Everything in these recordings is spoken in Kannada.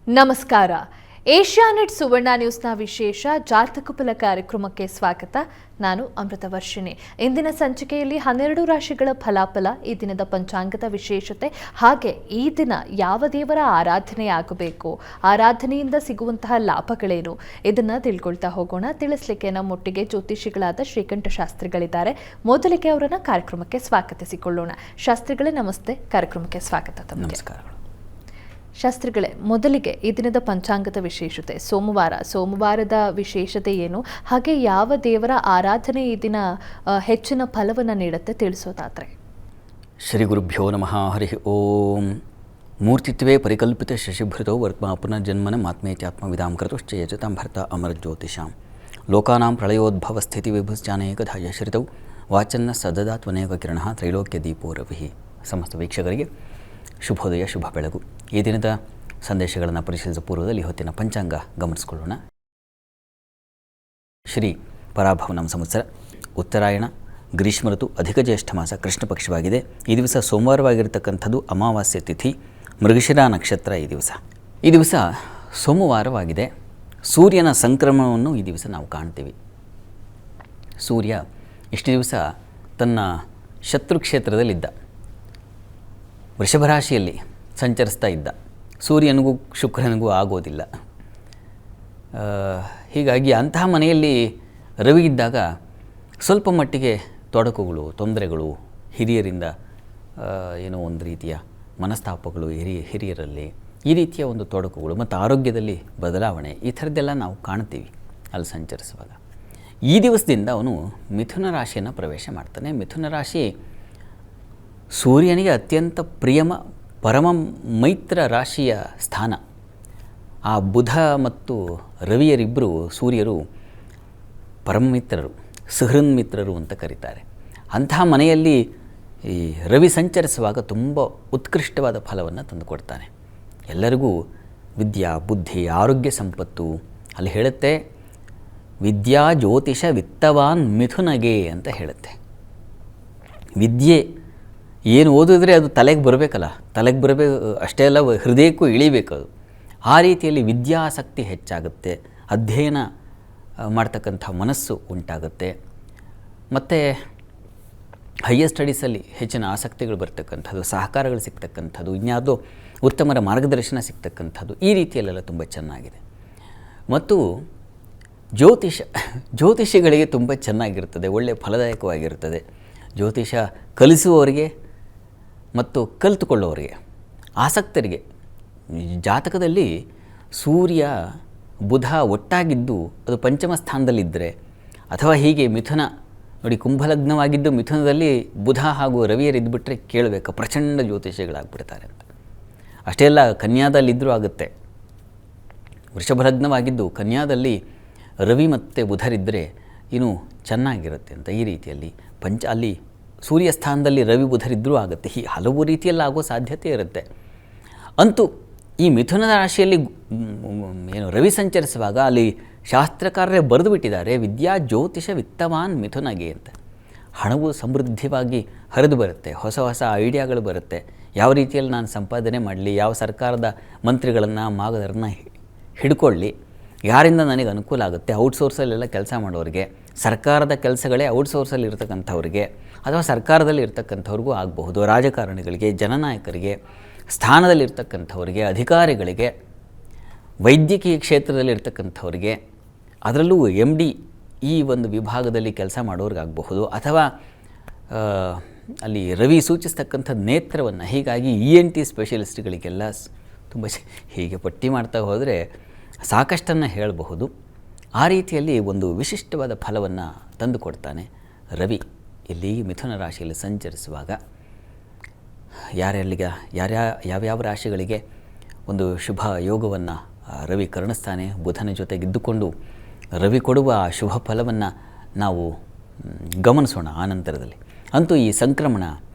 ನಮಸ್ಕಾರ. ಏಷ್ಯಾನೆಟ್ ಸುವರ್ಣ ನ್ಯೂಸ್ನ ವಿಶೇಷ ಜಾತಕಫಲ ಕಾರ್ಯಕ್ರಮಕ್ಕೆ ಸ್ವಾಗತ. ನಾನು ಅಮೃತ ವರ್ಷಿಣಿ. ಇಂದಿನ ಸಂಚಿಕೆಯಲ್ಲಿ 12 ರಾಶಿಗಳ ಫಲಾಫಲ, ಈ ದಿನದ ಪಂಚಾಂಗದ ವಿಶೇಷತೆ, ಹಾಗೆ ಈ ದಿನ ಯಾವ ದೇವರ ಆರಾಧನೆ ಆಗಬೇಕು, ಆರಾಧನೆಯಿಂದ ಸಿಗುವಂತಹ ಲಾಭಗಳೇನು, ಇದನ್ನ ತಿಳ್ಕೊಳ್ತಾ ಹೋಗೋಣ. ತಿಳಿಸ್ಲಿಕ್ಕೆ ನಮ್ಮೊಟ್ಟಿಗೆ ಜ್ಯೋತಿಷಿಗಳಾದ ಶ್ರೀಕಂಠ ಶಾಸ್ತ್ರಿಗಳಿದ್ದಾರೆ. ಮೊದಲಿಗೆ ಅವರನ್ನ ಕಾರ್ಯಕ್ರಮಕ್ಕೆ ಸ್ವಾಗತಿಸಿಕೊಳ್ಳೋಣ. ಶಾಸ್ತ್ರಿಗಳೇ ನಮಸ್ತೆ, ಕಾರ್ಯಕ್ರಮಕ್ಕೆ ಸ್ವಾಗತ. ತಮಗೆ ನಮಸ್ಕಾರಗಳು. ಶಾಸ್ತ್ರಿಗಳೇ, ಮೊದಲಿಗೆ ಈ ದಿನದ ಪಂಚಾಂಗದ ವಿಶೇಷತೆ, ಸೋಮವಾರದ ವಿಶೇಷತೆ ಏನು, ಹಾಗೆ ಯಾವ ದೇವರ ಆರಾಧನೆ ಈ ದಿನ ಹೆಚ್ಚಿನ ಫಲವನ್ನು ನೀಡುತ್ತೆ ತಿಳಿಸೋದಾದ್ರೆ? ಶ್ರೀ ಗುರುಭ್ಯೋ ನಮಃ. ಹರಿ ಓಂ. ಮೂರ್ತಿತ್ವೇ ಪರಿಕಲ್ಪಿತ ಶಶಿಭೃತೋ ವರ್ತ್ಮ ಪುನರ್ಜನ್ಮನ ಆತ್ಮೇತ್ಯಾತ್ಮವಿದಾಂ ಕೃತಶ್ಚಯಜತಾಂ ಭರ್ತ ಅಮರಜ್ಯೋತಿಷಾಂ ಲೋಕಾನಾಂ ಪ್ರಳಯೋದ್ಭವ ಸ್ಥಿತಿ ವಿಭುಶ್ಚಾನೇಕಧಾ ಯಶ್ರಿತೌ ವಾಚನ್ನ ಸದದಾತ್ವನೇಕ ಕಿರಣಃ ತ್ರೈಲೋಕ್ಯ ದೀಪೋ ರವಿಃ. ಸಮಸ್ತ ವೀಕ್ಷಕರಿಗೆ ಶುಭೋದಯ, ಶುಭ ಬೆಳಗು. ಈ ದಿನದ ಸಂದೇಶಗಳನ್ನು ಪರಿಶೀಲಿಸುವ ಪೂರ್ವದಲ್ಲಿ ಹೊತ್ತಿನ ಪಂಚಾಂಗ ಗಮನಿಸಿಕೊಳ್ಳೋಣ. ಶ್ರೀ ಪರಾಭವನಂ ಸಂವತ್ಸರ, ಉತ್ತರಾಯಣ, ಗ್ರೀಷ್ಮ ಋತು, ಅಧಿಕ ಜ್ಯೇಷ್ಠ ಮಾಸ, ಕೃಷ್ಣ ಪಕ್ಷವಾಗಿದೆ. ಈ ದಿವಸ ಸೋಮವಾರವಾಗಿರ್ತಕ್ಕಂಥದ್ದು, ಅಮಾವಾಸ್ಯ ತಿಥಿ, ಮೃಗಶಿರ ನಕ್ಷತ್ರ. ಈ ದಿವಸ ಸೋಮವಾರವಾಗಿದೆ. ಸೂರ್ಯನ ಸಂಕ್ರಮಣವನ್ನು ಈ ದಿವಸ ನಾವು ಕಾಣ್ತೀವಿ. ಸೂರ್ಯ ಇಷ್ಟು ದಿವಸ ತನ್ನ ಶತ್ರುಕ್ಷೇತ್ರದಲ್ಲಿದ್ದ, ವೃಷಭ ರಾಶಿಯಲ್ಲಿ ಸಂಚರಿಸ್ತಾ ಇದ್ದ. ಸೂರ್ಯನಿಗೂ ಶುಕ್ರನಿಗೂ ಆಗೋದಿಲ್ಲ. ಹೀಗಾಗಿ ಅಂತಹ ಮನೆಯಲ್ಲಿ ರವಿ ಇದ್ದಾಗ ಸ್ವಲ್ಪ ಮಟ್ಟಿಗೆ ತೊಡಕುಗಳು, ತೊಂದರೆಗಳು, ಹಿರಿಯರಿಂದ ಏನೋ ಒಂದು ರೀತಿಯ ಮನಸ್ತಾಪಗಳು ಹಿರಿಯರಲ್ಲಿ, ಈ ರೀತಿಯ ಒಂದು ತೊಡಕುಗಳು ಮತ್ತು ಆರೋಗ್ಯದಲ್ಲಿ ಬದಲಾವಣೆ, ಈ ಥರದ್ದೆಲ್ಲ ನಾವು ಕಾಣ್ತೀವಿ ಅಲ್ಲಿ ಸಂಚರಿಸುವಾಗ. ಈ ದಿವಸದಿಂದ ಅವನು ಮಿಥುನ ರಾಶಿಯನ್ನು ಪ್ರವೇಶ ಮಾಡ್ತಾನೆ. ಮಿಥುನ ರಾಶಿ ಸೂರ್ಯನಿಗೆ ಅತ್ಯಂತ ಪರಮ ಮೈತ್ರ ರಾಶಿಯ ಸ್ಥಾನ. ಆ ಬುಧ ಮತ್ತು ರವಿಯರಿಬ್ಬರು, ಸೂರ್ಯರು ಪರಮಮಿತ್ರರು, ಸಹೃನ್ಮಿತ್ರರು ಅಂತ ಕರೀತಾರೆ. ಅಂತಹ ಮನೆಯಲ್ಲಿ ಈ ರವಿ ಸಂಚರಿಸುವಾಗ ತುಂಬ ಉತ್ಕೃಷ್ಟವಾದ ಫಲವನ್ನು ತಂದುಕೊಡ್ತಾನೆ. ಎಲ್ಲರಿಗೂ ವಿದ್ಯಾ, ಬುದ್ಧಿ, ಆರೋಗ್ಯ, ಸಂಪತ್ತು. ಅಲ್ಲಿ ಹೇಳುತ್ತೆ, ವಿದ್ಯಾ ಜ್ಯೋತಿಷ ವಿತ್ತವಾನ್ ಮಿಥುನಗೆ ಅಂತ ಹೇಳುತ್ತೆ. ವಿದ್ಯೆ ಏನು ಓದಿದ್ರೆ ಅದು ತಲೆಗೆ ಬರಬೇಕಲ್ಲ, ತಲೆಗೆ ಬರಬೇಕು ಅಷ್ಟೇ ಅಲ್ಲ, ಹೃದಯಕ್ಕೂ ಇಳಿಬೇಕು ಅದು. ಆ ರೀತಿಯಲ್ಲಿ ವಿದ್ಯಾಸಕ್ತಿ ಹೆಚ್ಚಾಗುತ್ತೆ, ಅಧ್ಯಯನ ಮಾಡ್ತಕ್ಕಂಥ ಮನಸ್ಸು ಉಂಟಾಗುತ್ತೆ, ಮತ್ತು ಹೈಯರ್ ಸ್ಟಡೀಸಲ್ಲಿ ಹೆಚ್ಚಿನ ಆಸಕ್ತಿಗಳು ಬರ್ತಕ್ಕಂಥದ್ದು, ಸಹಕಾರಗಳು ಸಿಗ್ತಕ್ಕಂಥದ್ದು, ಇನ್ಯಾವುದೋ ಉತ್ತಮರ ಮಾರ್ಗದರ್ಶನ ಸಿಗ್ತಕ್ಕಂಥದ್ದು, ಈ ರೀತಿಯಲ್ಲೆಲ್ಲ ತುಂಬ ಚೆನ್ನಾಗಿದೆ. ಮತ್ತು ಜ್ಯೋತಿಷಿಗಳಿಗೆ ತುಂಬ ಚೆನ್ನಾಗಿರ್ತದೆ, ಒಳ್ಳೆಯ ಫಲದಾಯಕವಾಗಿರ್ತದೆ. ಜ್ಯೋತಿಷ ಕಲಿಸುವವರಿಗೆ ಮತ್ತು ಕಲಿತುಕೊಳ್ಳುವವರಿಗೆ, ಆಸಕ್ತರಿಗೆ. ಜಾತಕದಲ್ಲಿ ಸೂರ್ಯ ಬುಧ ಒಟ್ಟಾಗಿದ್ದು ಅದು ಪಂಚಮ ಸ್ಥಾನದಲ್ಲಿದ್ದರೆ, ಅಥವಾ ಹೀಗೆ ಮಿಥುನ ನೋಡಿ, ಕುಂಭಲಗ್ನವಾಗಿದ್ದು ಮಿಥುನದಲ್ಲಿ ಬುಧ ಹಾಗೂ ರವಿಯರಿದ್ದುಬಿಟ್ರೆ ಕೇಳಬೇಕು, ಪ್ರಚಂಡ ಜ್ಯೋತಿಷಿಗಳಾಗ್ಬಿಡ್ತಾರೆ ಅಂತ. ಅಷ್ಟೇ ಅಲ್ಲ, ಕನ್ಯಾದಲ್ಲಿದ್ದರೂ ಆಗುತ್ತೆ. ವೃಷಭ ಲಗ್ನವಾಗಿದ್ದು ಕನ್ಯಾದಲ್ಲಿ ರವಿ ಮತ್ತು ಬುಧರಿದ್ದರೆ ಇನ್ನೂ ಚೆನ್ನಾಗಿರುತ್ತೆ ಅಂತ. ಈ ರೀತಿಯಲ್ಲಿ ಅಲ್ಲಿ ಸೂರ್ಯ ಸ್ಥಾನದಲ್ಲಿ ರವಿ ಬುಧರಿದ್ದರೂ ಆಗುತ್ತೆ. ಈ ಹಲವು ರೀತಿಯಲ್ಲಿ ಆಗೋ ಸಾಧ್ಯತೆ ಇರುತ್ತೆ. ಅಂತೂ ಈ ಮಿಥುನದ ರಾಶಿಯಲ್ಲಿ ರವಿ ಸಂಚರಿಸುವಾಗ ಅಲ್ಲಿ ಶಾಸ್ತ್ರಕಾರರೇ ಬರೆದು ಬಿಟ್ಟಿದ್ದಾರೆ, ವಿದ್ಯಾ ಜ್ಯೋತಿಷ ವಿತ್ತವಾನ್ ಮಿಥುನಗೆ ಅಂತ. ಹಣವು ಸಮೃದ್ಧಿವಾಗಿ ಹರಿದು ಬರುತ್ತೆ, ಹೊಸ ಹೊಸ ಐಡಿಯಾಗಳು ಬರುತ್ತೆ. ಯಾವ ರೀತಿಯಲ್ಲಿ ನಾನು ಸಂಪಾದನೆ ಮಾಡಲಿ, ಯಾವ ಸರ್ಕಾರದ ಮಂತ್ರಿಗಳನ್ನು, ಮಾಗದರನ್ನ ಹಿಡ್ಕೊಳ್ಳಿ, ಯಾರಿಂದ ನನಗೆ ಅನುಕೂಲ ಆಗುತ್ತೆ. ಔಟ್ಸೋರ್ಸಲ್ಲೆಲ್ಲ ಕೆಲಸ ಮಾಡೋರಿಗೆ, ಸರ್ಕಾರದ ಕೆಲಸಗಳೇ ಔಟ್ಸೋರ್ಸಲ್ಲಿ ಇರ್ತಕ್ಕಂಥವ್ರಿಗೆ, ಅಥವಾ ಸರ್ಕಾರದಲ್ಲಿ ಇರ್ತಕ್ಕಂಥವ್ರಿಗೂ ಆಗಬಹುದು. ರಾಜಕಾರಣಿಗಳಿಗೆ, ಜನನಾಯಕರಿಗೆ, ಸ್ಥಾನದಲ್ಲಿರ್ತಕ್ಕಂಥವ್ರಿಗೆ, ಅಧಿಕಾರಿಗಳಿಗೆ, ವೈದ್ಯಕೀಯ ಕ್ಷೇತ್ರದಲ್ಲಿ ಇರ್ತಕ್ಕಂಥವ್ರಿಗೆ, ಅದರಲ್ಲೂ MD ಈ ಒಂದು ವಿಭಾಗದಲ್ಲಿ ಕೆಲಸ ಮಾಡೋರಿಗಾಗಬಹುದು, ಅಥವಾ ಅಲ್ಲಿ ರವಿ ಸೂಚಿಸ್ತಕ್ಕಂಥ ನೇತ್ರವನ್ನು, ಹೀಗಾಗಿ ENT ಸ್ಪೆಷಲಿಸ್ಟ್ಗಳಿಗೆಲ್ಲ ತುಂಬ ಹೀಗೆ ಪಟ್ಟಿ ಮಾಡ್ತಾ ಹೋದರೆ ಸಾಕಷ್ಟನ್ನು ಹೇಳಬಹುದು. ಆ ರೀತಿಯಲ್ಲಿ ಒಂದು ವಿಶಿಷ್ಟವಾದ ಫಲವನ್ನು ತಂದುಕೊಡ್ತಾನೆ ರವಿ ಇಲ್ಲಿ ಮಿಥುನ ರಾಶಿಯಲ್ಲಿ ಸಂಚರಿಸುವಾಗ. ಯಾವ್ಯಾವ ರಾಶಿಗಳಿಗೆ ಒಂದು ಶುಭ ಯೋಗವನ್ನು ರವಿ ಕರುಣಿಸ್ತಾನೆ, ಬುಧನ ಜೊತೆಗಿದ್ದುಕೊಂಡು ರವಿ ಕೊಡುವ ಶುಭ ಫಲವನ್ನು ನಾವು ಗಮನಿಸೋಣ ಆನಂತರದಲ್ಲಿ. ಅಂತೂ ಈ ಸಂಕ್ರಮಣ,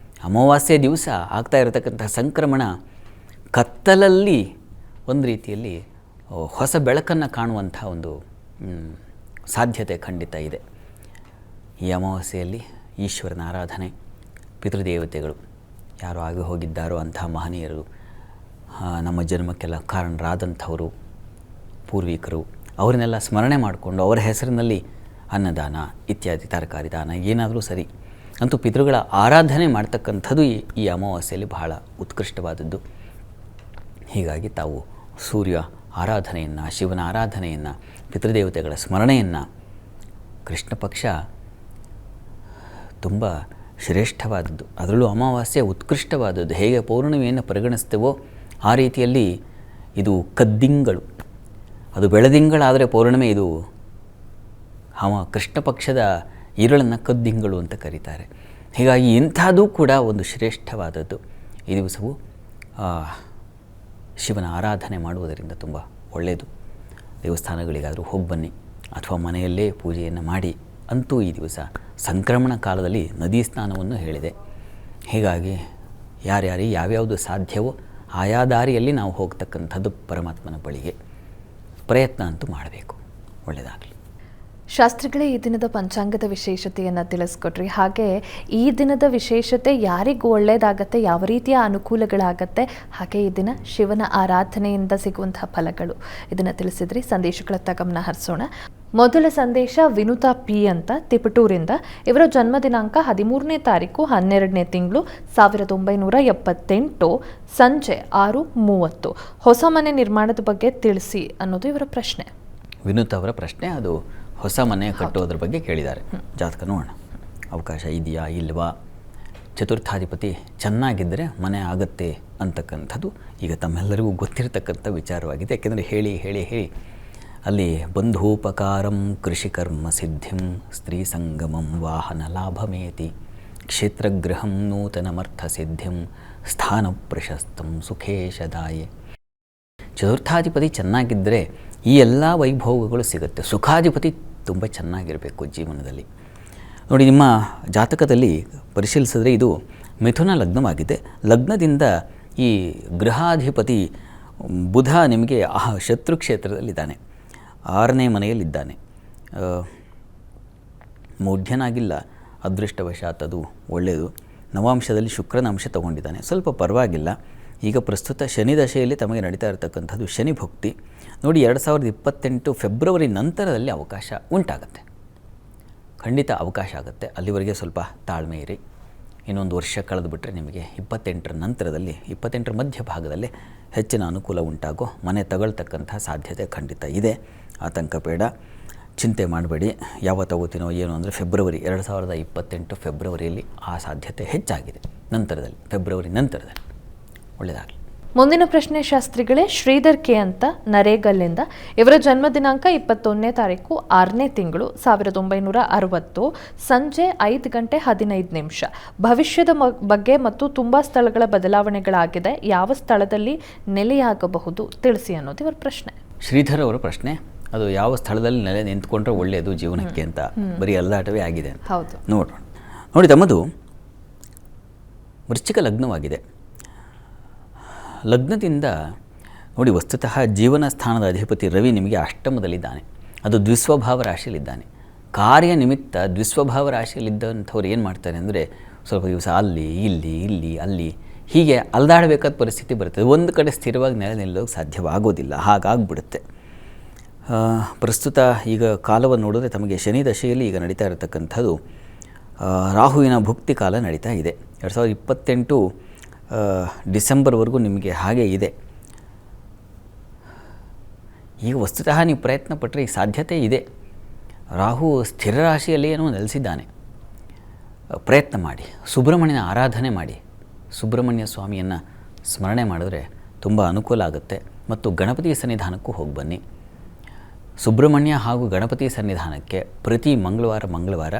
ಅಮಾವಾಸ್ಯೆ ದಿವಸ ಆಗ್ತಾ ಇರತಕ್ಕಂಥ ಸಂಕ್ರಮಣ ಕತ್ತಲಲ್ಲಿ ಒಂದು ರೀತಿಯಲ್ಲಿ ಹೊಸ ಬೆಳಕನ್ನು ಕಾಣುವಂಥ ಒಂದು ಸಾಧ್ಯತೆ ಖಂಡಿತ ಇದೆ. ಈ ಅಮಾವಾಸ್ಯೆಯಲ್ಲಿ ಈಶ್ವರನ ಆರಾಧನೆ, ಪಿತೃದೇವತೆಗಳು ಯಾರು ಆಗಿ ಹೋಗಿದ್ದಾರೋ ಅಂತಹ ಮಹನೀಯರು ನಮ್ಮ ಜನ್ಮಕ್ಕೆಲ್ಲ ಕಾರಣರಾದಂಥವರು ಪೂರ್ವಿಕರು, ಅವರನ್ನೆಲ್ಲ ಸ್ಮರಣೆ ಮಾಡಿಕೊಂಡು ಅವರ ಹೆಸರಿನಲ್ಲಿ ಅನ್ನದಾನ ಇತ್ಯಾದಿ ತರಕಾರಿ ದಾನ ಏನಾದರೂ ಸರಿ, ಅಂತೂ ಪಿತೃಗಳ ಆರಾಧನೆ ಮಾಡ್ತಕ್ಕಂಥದ್ದು ಈ ಅಮಾವಾಸ್ಯೆಯಲ್ಲಿ ಬಹಳ ಉತ್ಕೃಷ್ಟವಾದದ್ದು. ಹೀಗಾಗಿ ತಾವು ಸೂರ್ಯ ಆರಾಧನೆಯನ್ನು, ಶಿವನ ಆರಾಧನೆಯನ್ನು, ಪಿತೃದೇವತೆಗಳ ಸ್ಮರಣೆಯನ್ನು, ಕೃಷ್ಣ ಪಕ್ಷ ತುಂಬ ಶ್ರೇಷ್ಠವಾದದ್ದು, ಅದರಲ್ಲೂ ಅಮಾವಾಸ್ಯೆ ಉತ್ಕೃಷ್ಟವಾದದ್ದು. ಹೇಗೆ ಪೌರ್ಣಿಮೆಯನ್ನು ಪರಿಗಣಿಸ್ತೇವೋ ಆ ರೀತಿಯಲ್ಲಿ ಇದು ಕದ್ದಿಂಗಳು, ಅದು ಬೆಳದಿಂಗಳಾದರೆ ಪೌರ್ಣಿಮೆ, ಇದು ಕೃಷ್ಣ ಪಕ್ಷದ ಈರಳನ್ನು ಕದ್ದಿಂಗಳು ಅಂತ ಕರೀತಾರೆ. ಹೀಗಾಗಿ ಇಂಥದ್ದು ಕೂಡ ಒಂದು ಶ್ರೇಷ್ಠವಾದದ್ದು. ಈ ದಿವಸವು ಶಿವನ ಆರಾಧನೆ ಮಾಡುವುದರಿಂದ ತುಂಬ ಒಳ್ಳೆಯದು. ದೇವಸ್ಥಾನಗಳಿಗಾದರೂ ಹೋಗಿ ಬನ್ನಿ ಅಥವಾ ಮನೆಯಲ್ಲೇ ಪೂಜೆಯನ್ನು ಮಾಡಿ. ಅಂತೂ ಈ ದಿವಸ ಸಂಕ್ರಮಣ ಕಾಲದಲ್ಲಿ ನದಿ ಸ್ನಾನವನ್ನು ಹೇಳಿದೆ. ಹೀಗಾಗಿ ಯಾರ್ಯಾರಿಗೆ ಯಾವ್ಯಾವುದು ಸಾಧ್ಯವೋ ಆಯಾ ದಾರಿಯಲ್ಲಿ ನಾವು ಹೋಗ್ತಕ್ಕಂಥದ್ದು ಪರಮಾತ್ಮನ ಬಳಿಗೆ ಪ್ರಯತ್ನ ಅಂತೂ ಮಾಡಬೇಕು. ಒಳ್ಳೆಯದಾಗಲಿ. ಶಾಸ್ತ್ರಿಗಳೇ, ಈ ದಿನದ ಪಂಚಾಂಗದ ವಿಶೇಷತೆಯನ್ನು ತಿಳಿಸ್ಕೊಟ್ರಿ. ಹಾಗೆ ಈ ದಿನದ ವಿಶೇಷತೆ ಯಾರಿಗೂ ಒಳ್ಳೆಯದಾಗತ್ತೆ, ಯಾವ ರೀತಿಯ ಅನುಕೂಲಗಳಾಗತ್ತೆ, ಹಾಗೆ ಈ ದಿನ ಶಿವನ ಆರಾಧನೆಯಿಂದ ಸಿಗುವಂತಹ ಫಲಗಳು, ಇದನ್ನು ತಿಳಿಸಿದ್ರಿ. ಸಂದೇಶಗಳತ್ತ ಗಮನ ಹರಿಸೋಣ. ಮೊದಲ ಸಂದೇಶ ವಿನುತಾ ಪಿ ಅಂತ ತಿಪಟೂರಿಂದ. ಇವರ ಜನ್ಮ ದಿನಾಂಕ 13ನೇ ತಾರೀಕು 12ನೇ ತಿಂಗಳು 1978 ಸಂಜೆ 6:30. ಹೊಸ ಮನೆ ನಿರ್ಮಾಣದ ಬಗ್ಗೆ ತಿಳಿಸಿ ಅನ್ನೋದು ಇವರ ಪ್ರಶ್ನೆ. ವಿನುತ್ ಅವರ ಪ್ರಶ್ನೆ, ಅದು ಹೊಸ ಮನೆ ಕಟ್ಟೋದ್ರ ಬಗ್ಗೆ ಕೇಳಿದ್ದಾರೆ. ಜಾತಕ ನೋಡೋಣ, ಅವಕಾಶ ಇದೆಯಾ ಇಲ್ವಾ, ಚತುರ್ಥಾಧಿಪತಿ ಚೆನ್ನಾಗಿದ್ದರೆ ಮನೆ ಆಗುತ್ತೆ ಅಂತಕ್ಕಂಥದ್ದು ಈಗ ತಮ್ಮೆಲ್ಲರಿಗೂ ಗೊತ್ತಿರತಕ್ಕಂಥ ವಿಚಾರವಾಗಿದೆ. ಯಾಕೆಂದರೆ ಹೇಳಿ ಹೇಳಿ ಹೇಳಿ ಅಲ್ಲಿ ಬಂಧೂಪಕಾರಂ ಕೃಷಿಕರ್ಮ ಸಿದ್ಧಿಂ ಸ್ತ್ರೀ ಸಂಗಮಂ ವಾಹನ ಲಾಭಮೇತಿ ಕ್ಷೇತ್ರಗೃಹಂ ನೂತನಮರ್ಥ ಸಿದ್ಧಿಂ ಸ್ಥಾನ ಪ್ರಶಸ್ತಂ ಸುಖೇಶದಾಯೆ. ಚತುರ್ಥಾಧಿಪತಿ ಚೆನ್ನಾಗಿದ್ದರೆ ಈ ಎಲ್ಲ ವೈಭೋಗಗಳು ಸಿಗುತ್ತೆ. ಸುಖಾಧಿಪತಿ ತುಂಬ ಚೆನ್ನಾಗಿರಬೇಕು ಜೀವನದಲ್ಲಿ. ನೋಡಿ, ನಿಮ್ಮ ಜಾತಕದಲ್ಲಿ ಪರಿಶೀಲಿಸಿದ್ರೆ ಇದು ಮಿಥುನ ಲಗ್ನವಾಗಿದೆ. ಲಗ್ನದಿಂದ ಈ ಗೃಹಾಧಿಪತಿ ಬುಧ ನಿಮಗೆ ಶತ್ರು ಕ್ಷೇತ್ರದಲ್ಲಿದ್ದಾನೆ, 6ನೇ ಮನೆಯಲ್ಲಿದ್ದಾನೆ. ಮೌಢ್ಯನಾಗಿಲ್ಲ, ಅದೃಷ್ಟವಶಾತ್ ಅದು ಒಳ್ಳೆಯದು. ನವಾಂಶದಲ್ಲಿ ಶುಕ್ರನ ಅಂಶ ತಗೊಂಡಿದ್ದಾನೆ, ಸ್ವಲ್ಪ ಪರವಾಗಿಲ್ಲ. ಈಗ ಪ್ರಸ್ತುತ ಶನಿ ದಶೆಯಲ್ಲಿ ತಮಗೆ ನಡೀತಾ ಇರತಕ್ಕಂಥದ್ದು ಶನಿ ಭಕ್ತಿ. ನೋಡಿ, 2028 ಫೆಬ್ರವರಿ ನಂತರದಲ್ಲಿ ಅವಕಾಶ ಉಂಟಾಗುತ್ತೆ, ಖಂಡಿತ ಅವಕಾಶ ಆಗುತ್ತೆ. ಅಲ್ಲಿವರೆಗೆ ಸ್ವಲ್ಪ ತಾಳ್ಮೆ ಇರಿ. ಇನ್ನೊಂದು ವರ್ಷ ಕಳೆದು ಬಿಟ್ಟರೆ ನಿಮಗೆ 28ರ ನಂತರದಲ್ಲಿ, 28ರ ಮಧ್ಯಭಾಗದಲ್ಲೇ ಹೆಚ್ಚಿನ ಅನುಕೂಲ ಉಂಟಾಗೋ ಮನೆ ತಗೊಳ್ತಕ್ಕಂಥ ಸಾಧ್ಯತೆ ಖಂಡಿತ ಇದೆ. ಆತಂಕ ಬೇಡ, ಚಿಂತೆ ಮಾಡಬೇಡಿ. ಯಾವ ತಗೋತೀನೋ ಏನು ಅಂದರೆ ಫೆಬ್ರವರಿ 2028 ಫೆಬ್ರವರಿಯಲ್ಲಿ ಆ ಸಾಧ್ಯತೆ ಹೆಚ್ಚಾಗಿದೆ. ನಂತರದಲ್ಲಿ, ಫೆಬ್ರವರಿ ನಂತರದಲ್ಲಿ ಒಳ್ಳೆಯದಾಗಲಿ. ಮುಂದಿನ ಪ್ರಶ್ನೆ ಶಾಸ್ತ್ರಿಗಳೇ, ಶ್ರೀಧರ್ ಕೆ ಅಂತ ನರೇಗಲ್ಲಿಂದ. ಇವರ ಜನ್ಮ ದಿನಾಂಕ 21ನೇ ತಾರೀಕು 6ನೇ ತಿಂಗಳು 1960 ಸಂಜೆ 5:15. ಭವಿಷ್ಯದ ಬಗ್ಗೆ ಮತ್ತು ತುಂಬ ಸ್ಥಳಗಳ ಬದಲಾವಣೆಗಳಾಗಿದೆ, ಯಾವ ಸ್ಥಳದಲ್ಲಿ ನೆಲೆಯಾಗಬಹುದು ತಿಳಿಸಿ ಅನ್ನೋದು ಇವರ ಪ್ರಶ್ನೆ. ಶ್ರೀಧರ್ ಅವರ ಪ್ರಶ್ನೆ, ಅದು ಯಾವ ಸ್ಥಳದಲ್ಲಿ ನೆಲೆ ನಿಂತ್ಕೊಂಡ್ರೆ ಒಳ್ಳೆಯದು ಜೀವನಕ್ಕೆ ಅಂತ. ಬರೀ ಅಲ್ಲಾಟವೇ ಆಗಿದೆ ಅಂತ. ಹೌದು, ನೋಡೋಣ. ನೋಡಿ, ತಮ್ಮದು ವೃಶ್ಚಿಕ ಲಗ್ನವಾಗಿದೆ. ಲಗ್ನದಿಂದ ನೋಡಿ, ವಸ್ತುತಃ ಜೀವನ ಸ್ಥಾನದ ಅಧಿಪತಿ ರವಿ ನಿಮಗೆ ಅಷ್ಟಮದಲ್ಲಿದ್ದಾನೆ. ಅದು ದ್ವಿಸ್ವಭಾವ ರಾಶಿಯಲ್ಲಿದ್ದಾನೆ. ಕಾರ್ಯನಿಮಿತ್ತ ದ್ವಿಸ್ವಭಾವ ರಾಶಿಯಲ್ಲಿದ್ದಂಥವ್ರು ಏನು ಮಾಡ್ತಾರೆ ಅಂದರೆ ಸ್ವಲ್ಪ ದಿವಸ ಅಲ್ಲಿ ಇಲ್ಲಿ ಇಲ್ಲಿ ಅಲ್ಲಿ ಹೀಗೆ ಅಲ್ದಾಡಬೇಕಾದ ಪರಿಸ್ಥಿತಿ ಬರ್ತದೆ. ಒಂದು ಕಡೆ ಸ್ಥಿರವಾಗಿ ನೆಲೆ ನಿಲ್ಲೋಕ್ಕೆ ಸಾಧ್ಯವಾಗೋದಿಲ್ಲ, ಹಾಗಾಗ್ಬಿಡುತ್ತೆ. ಪ್ರಸ್ತುತ ಈಗ ಕಾಲವನ್ನು ನೋಡಿದ್ರೆ ತಮಗೆ ಶನಿ ದಶೆಯಲ್ಲಿ ಈಗ ನಡೀತಾ ಇರತಕ್ಕಂಥದ್ದು ರಾಹುವಿನ ಭುಕ್ತಿ ಕಾಲ ನಡೀತಾ ಇದೆ. 2028 ಡಿಸೆಂಬರ್ವರೆಗೂ ನಿಮಗೆ ಹಾಗೆ ಇದೆ. ಈಗ ವಸ್ತುತಃ ನೀವು ಪ್ರಯತ್ನ ಪಟ್ಟರೆ ಈಗ ಸಾಧ್ಯತೆ ಇದೆ. ರಾಹು ಸ್ಥಿರ ರಾಶಿಯಲ್ಲಿ ಏನೋ ನೆಲೆಸಿದ್ದಾನೆ. ಪ್ರಯತ್ನ ಮಾಡಿ, ಸುಬ್ರಹ್ಮಣ್ಯನ ಆರಾಧನೆ ಮಾಡಿ, ಸುಬ್ರಹ್ಮಣ್ಯ ಸ್ವಾಮಿಯನ್ನು ಸ್ಮರಣೆ ಮಾಡಿದ್ರೆ ತುಂಬ ಅನುಕೂಲ ಆಗುತ್ತೆ. ಮತ್ತು ಗಣಪತಿ ಸನ್ನಿಧಾನಕ್ಕೂ ಹೋಗಿ ಬನ್ನಿ. ಸುಬ್ರಹ್ಮಣ್ಯ ಹಾಗೂ ಗಣಪತಿ ಸನ್ನಿಧಾನಕ್ಕೆ ಪ್ರತಿ ಮಂಗಳವಾರ